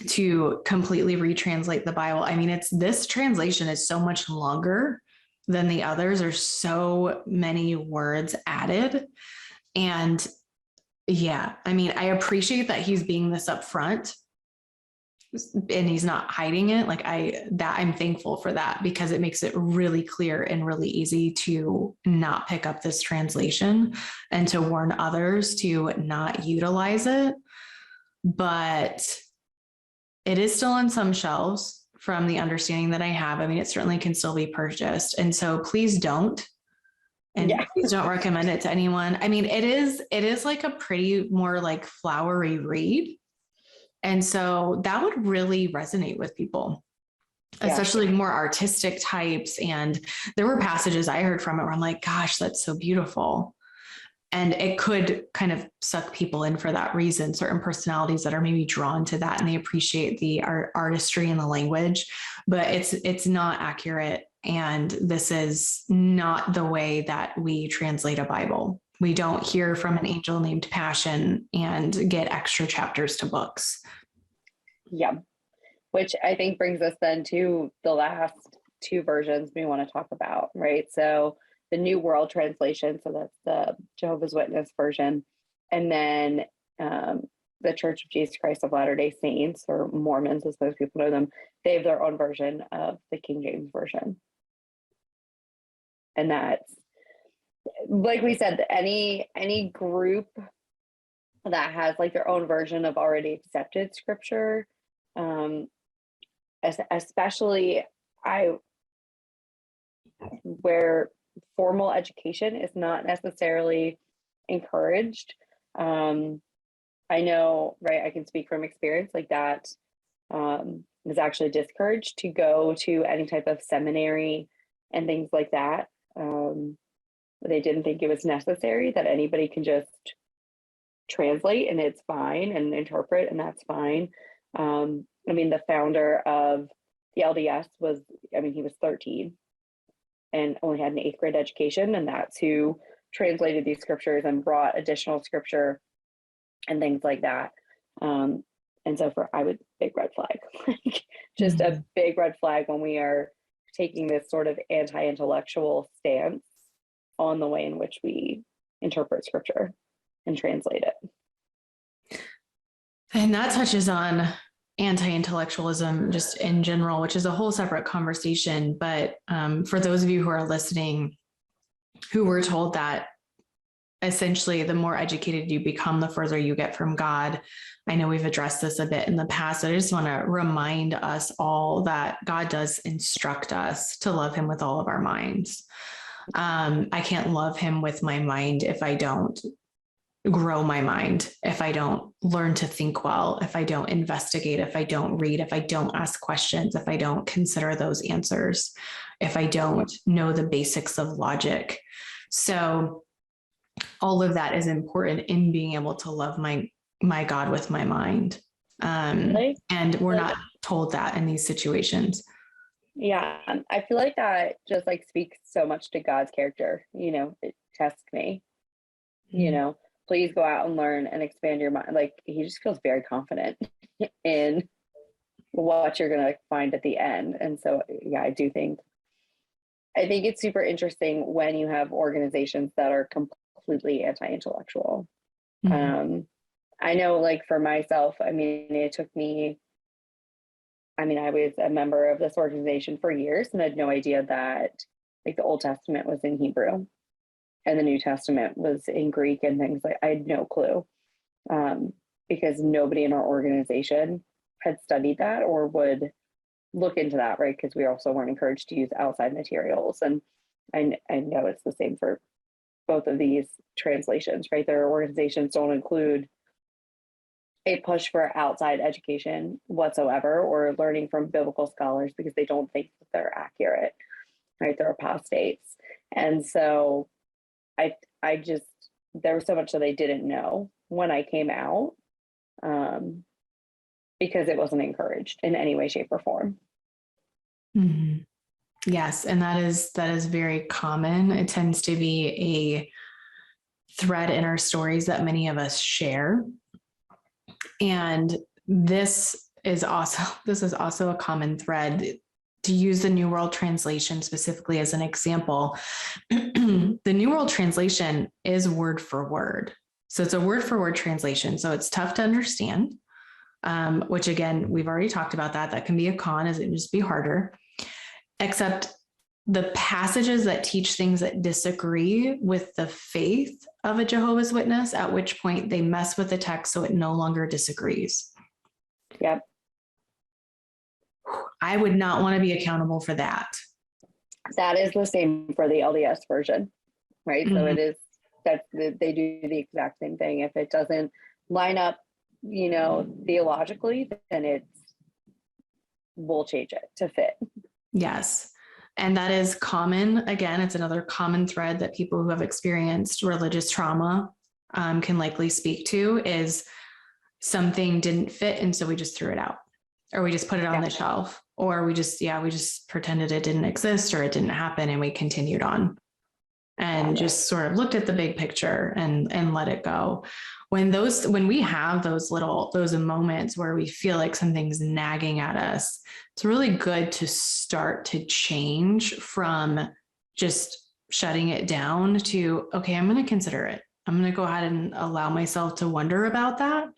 to completely retranslate the Bible. I mean, this translation is so much longer than the others. There's so many words added. And yeah, I mean, I appreciate that he's being this upfront and he's not hiding it. Like, I'm thankful for that, because it makes it really clear and really easy to not pick up this translation and to warn others to not utilize it. But it is still on some shelves from the understanding that I have. I mean, it certainly can still be purchased. And so please don't. And please don't recommend it to anyone. I mean, it is like a pretty more like flowery read. And so that would really resonate with people, especially more artistic types. And there were passages I heard from it where I'm like, gosh, that's so beautiful. And it could kind of suck people in for that reason, certain personalities that are maybe drawn to that and they appreciate the artistry and the language, but it's not accurate. And this is not the way that we translate a Bible. We don't hear from an angel named Passion and get extra chapters to books. Yeah. Which I think brings us then to the last two versions we want to talk about, right? So the New World Translation, so that's the Jehovah's Witness version, and then the Church of Jesus Christ of Latter-day Saints, or Mormons as most people know them, they have their own version of the King James Version. And that's, like we said, any group that has like their own version of already accepted scripture, especially where formal education is not necessarily encouraged. I know, right, I can speak from experience, like that was actually discouraged to go to any type of seminary and things like that. They didn't think it was necessary, that anybody can just translate and it's fine, and interpret and that's fine. I mean, the founder of the LDS was, I mean, he was 13 and only had an 8th grade education, and that's who translated these scriptures and brought additional scripture and things like that. And so I would, big red flag, like just a big red flag when we are taking this sort of anti-intellectual stance on the way in which we interpret scripture and translate it. And that touches on anti-intellectualism just in general, which is a whole separate conversation. But for those of you who are listening, who were told that essentially the more educated you become, the further you get from God. I know we've addressed this a bit in the past, but I just want to remind us all that God does instruct us to love him with all of our minds. I can't love him with my mind if I don't grow my mind, if I don't learn to think well, if I don't investigate, if I don't read, if I don't ask questions, if I don't consider those answers, if I don't know the basics of logic. So all of that is important in being able to love my God with my mind. Really? And we're not told that in these situations. Yeah, I feel like that just like speaks so much to God's character. It tests me, please go out and learn and expand your mind. Like, he just feels very confident in what you're going to find at the end. And so, yeah, I think it's super interesting when you have organizations that are completely anti-intellectual. I know, like, for myself, I mean, it took me, I was a member of this organization for years and had no idea that, like, the Old Testament was in Hebrew and the New Testament was in Greek and things like, I had no clue, because nobody in our organization had studied that or would look into that, right? Because we also weren't encouraged to use outside materials. And I know it's the same for both of these translations, right? Their organizations don't include a push for outside education whatsoever, or learning from biblical scholars, because they don't think that they're accurate, right? They're apostates. And so I just, there was so much that I didn't know when I came out, because it wasn't encouraged in any way, shape, or form. Mm-hmm. Yes. And that is very common. It tends to be a thread in our stories that many of us share. And this is also a common thread. To use the New World Translation specifically as an example, the New World Translation is word for word. So it's a word for word translation. So it's tough to understand, which, again, we've already talked about that. That can be a con, as it can just be harder. Except the passages that teach things that disagree with the faith of a Jehovah's Witness, at which point they mess with the text so it no longer disagrees. Yep. I would not want to be accountable for that. That is the same for the LDS version, right? Mm-hmm. So it is that they do the exact same thing. If it doesn't line up, theologically, then we'll change it to fit. Yes. And that is common. Again, it's another common thread that people who have experienced religious trauma can likely speak to, is something didn't fit. And so we just threw it out, or we just put it on the shelf, or we just pretended it didn't exist or it didn't happen. And we continued on and just sort of looked at the big picture and let it go. When we have those moments where we feel like something's nagging at us, it's really good to start to change from just shutting it down to, okay, I'm going to consider it. I'm going to go ahead and allow myself to wonder about that,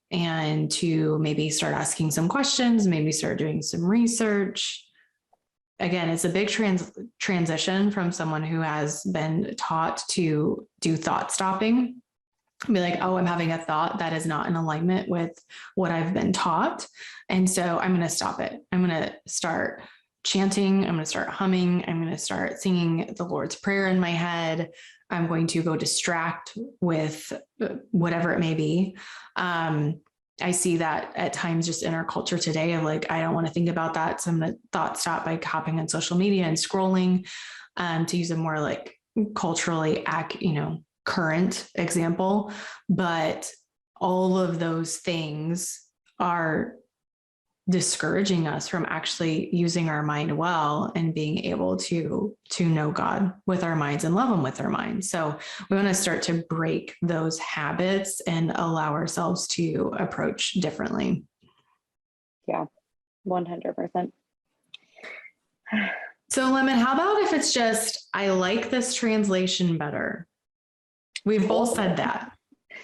and to maybe start asking some questions, maybe start doing some research. Again, it's a big transition from someone who has been taught to do thought stopping. Be like, oh, I'm having a thought that is not in alignment with what I've been taught. And so I'm going to stop it. I'm going to start chanting. I'm going to start humming. I'm going to start singing the Lord's Prayer in my head. I'm going to go distract with whatever it may be. I see that at times just in our culture today of like, I don't want to think about that. So I'm going to thought stop by hopping on social media and scrolling, to use a more like culturally current example. But all of those things are discouraging us from actually using our mind well and being able to know God with our minds and love him with our minds. So we want to start to break those habits and allow ourselves to approach differently. Yeah, 100%. So Lemon, how about if it's just, I like this translation better? We've both said that.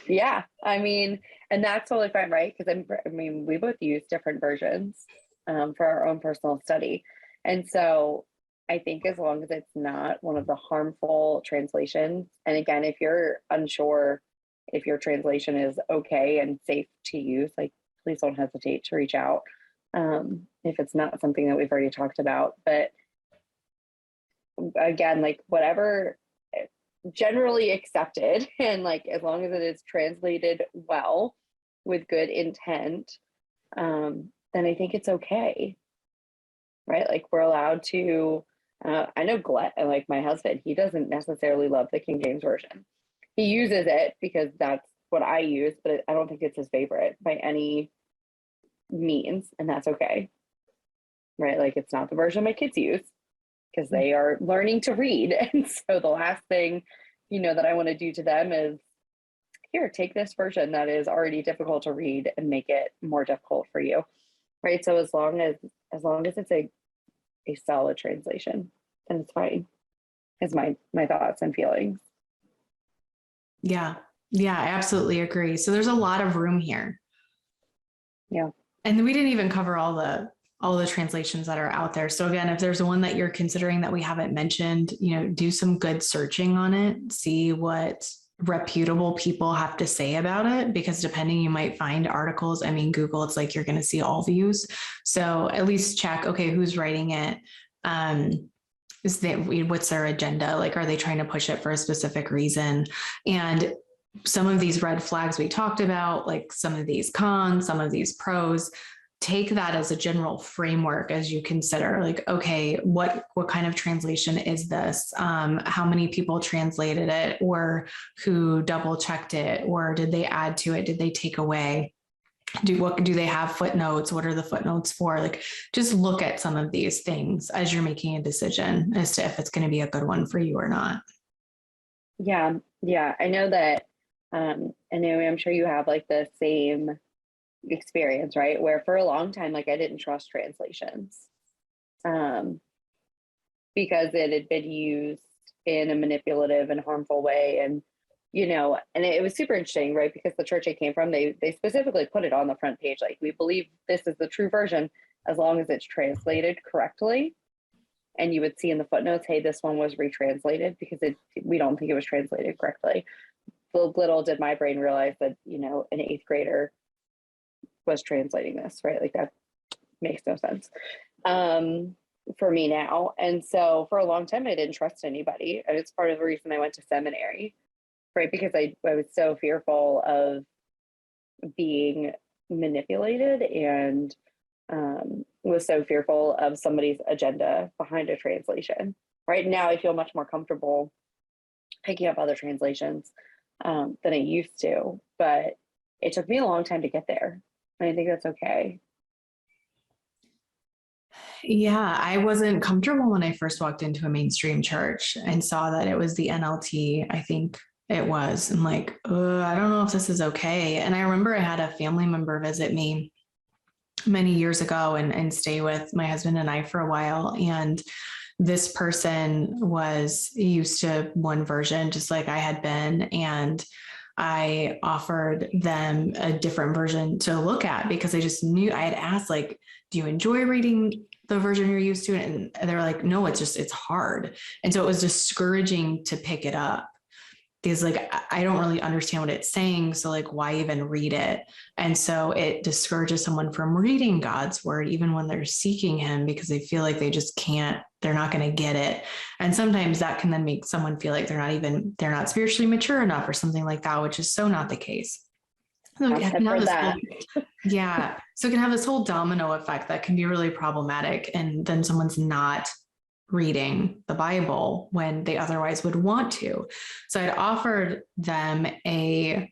Yeah. I mean, and that's totally fine, right? Because we both use different versions for our own personal study. And so I think as long as it's not one of the harmful translations, and again, if you're unsure if your translation is okay and safe to use, like, please don't hesitate to reach out if it's not something that we've already talked about. But again, like whatever generally accepted, and like as long as it is translated well with good intent, then I think it's okay, right? Like we're allowed to I know Glenn, like my husband, he doesn't necessarily love the King James version. He uses it because that's what I use, but I don't think it's his favorite by any means, and that's okay, right? Like it's not the version my kids use because they are learning to read. And so the last thing, that I want to do to them is, here, take this version that is already difficult to read and make it more difficult for you. Right. So as long as it's a solid translation, then it's fine, is my thoughts and feelings. Yeah. Yeah, I absolutely agree. So there's a lot of room here. Yeah. And we didn't even cover all the translations that are out there. So again, if there's one that you're considering that we haven't mentioned, do some good searching on it, see what reputable people have to say about it, because depending, you might find articles. I mean, Google, it's like you're going to see all views. So at least check, okay, who's writing it? What's their agenda? Like, are they trying to push it for a specific reason? And some of these red flags we talked about, like some of these cons, some of these pros, take that as a general framework as you consider, like, okay, what kind of translation is this? How many people translated it, or who double checked it, or did they add to it? Did they take away? Do they have footnotes? What are the footnotes for? Like, just look at some of these things as you're making a decision as to if it's going to be a good one for you or not. Yeah. Yeah. I know that, and Naomi, I'm sure you have like the same experience, right? Where for a long time, like I didn't trust translations because it had been used in a manipulative and harmful way. And, and it was super interesting, right? Because the church I came from, they specifically put it on the front page. Like, we believe this is the true version as long as it's translated correctly. And you would see in the footnotes, hey, this one was retranslated because we don't think it was translated correctly. Little did my brain realize that, an 8th grader was translating this, right? Like, that makes no sense for me now. And so for a long time, I didn't trust anybody. And it's part of the reason I went to seminary, right? Because I was so fearful of being manipulated, and was so fearful of somebody's agenda behind a translation. Right now, I feel much more comfortable picking up other translations than I used to, but it took me a long time to get there. And I think that's okay. Yeah, I wasn't comfortable when I first walked into a mainstream church and saw that it was the NLT. I think it was. I'm like, I don't know if this is okay. And I remember I had a family member visit me many years ago and stay with my husband and I for a while. And this person was used to one version, just like I had been. And I offered them a different version to look at because I just knew, I had asked, like, do you enjoy reading the version you're used to? And they were like, no, it's hard. And so it was discouraging to pick it up. because like, I don't really understand what it's saying. So like, why even read it? And so it discourages someone from reading God's word, even when they're seeking him, because they feel like they just can't, they're not going to get it. And sometimes that can then make someone feel like they're not spiritually mature enough or something like that, which is so not the case. So it can have this whole, yeah. So it can have this whole domino effect that can be really problematic. And then someone's not reading the Bible when they otherwise would want to. So I'd offered them I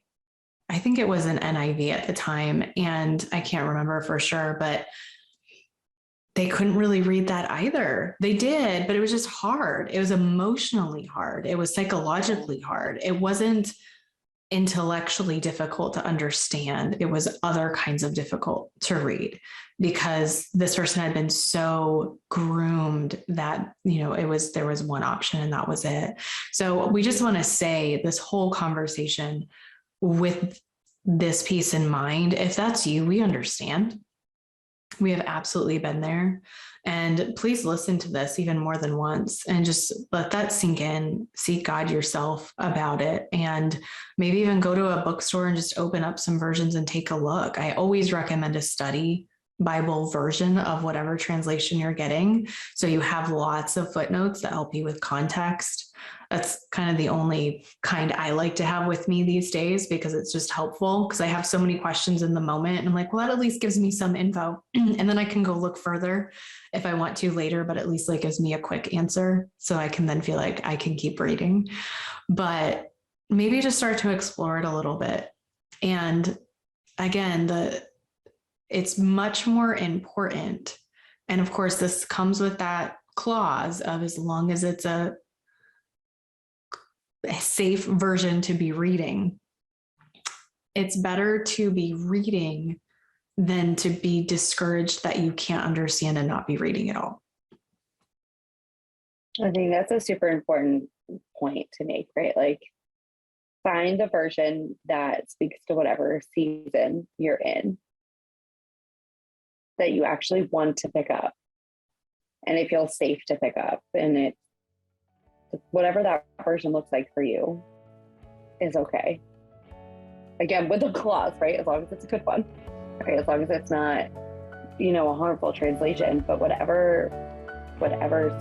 think it was an NIV at the time, and I can't remember for sure, but they couldn't really read that either. They did, but it was just hard. It was emotionally hard. It was psychologically hard. It wasn't intellectually difficult to understand. It was other kinds of difficult to read because this person had been so groomed that, there was one option and that was it. So we just want to say this whole conversation with this piece in mind, if that's you, we understand. We have absolutely been there. And please listen to this even more than once and just let that sink in, seek God yourself about it. And maybe even go to a bookstore and just open up some versions and take a look. I always recommend a study Bible version of whatever translation you're getting. So you have lots of footnotes that help you with context. That's kind of the only kind I like to have with me these days because it's just helpful because I have so many questions in the moment. And I'm like, well, that at least gives me some info. And then I can go look further if I want to later, but at least like gives me a quick answer. So I can then feel like I can keep reading. But maybe just start to explore it a little bit. And again, it's much more important. And of course, this comes with that clause of as long as it's a safe version to be reading, it's better to be reading than to be discouraged that you can't understand and not be reading at all. I think that's a super important point to make, right? Like, find a version that speaks to whatever season you're in, that you actually want to pick up, and it feels safe to pick up, and whatever that version looks like for you is okay. Again, with the clause, right? As long as it's a good one, right? As long as it's not, a harmful translation, but whatever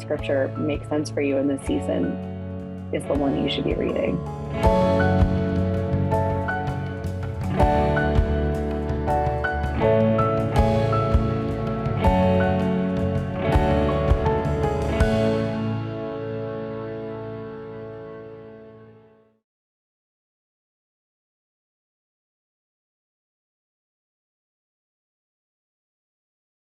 scripture makes sense for you in this season is the one you should be reading.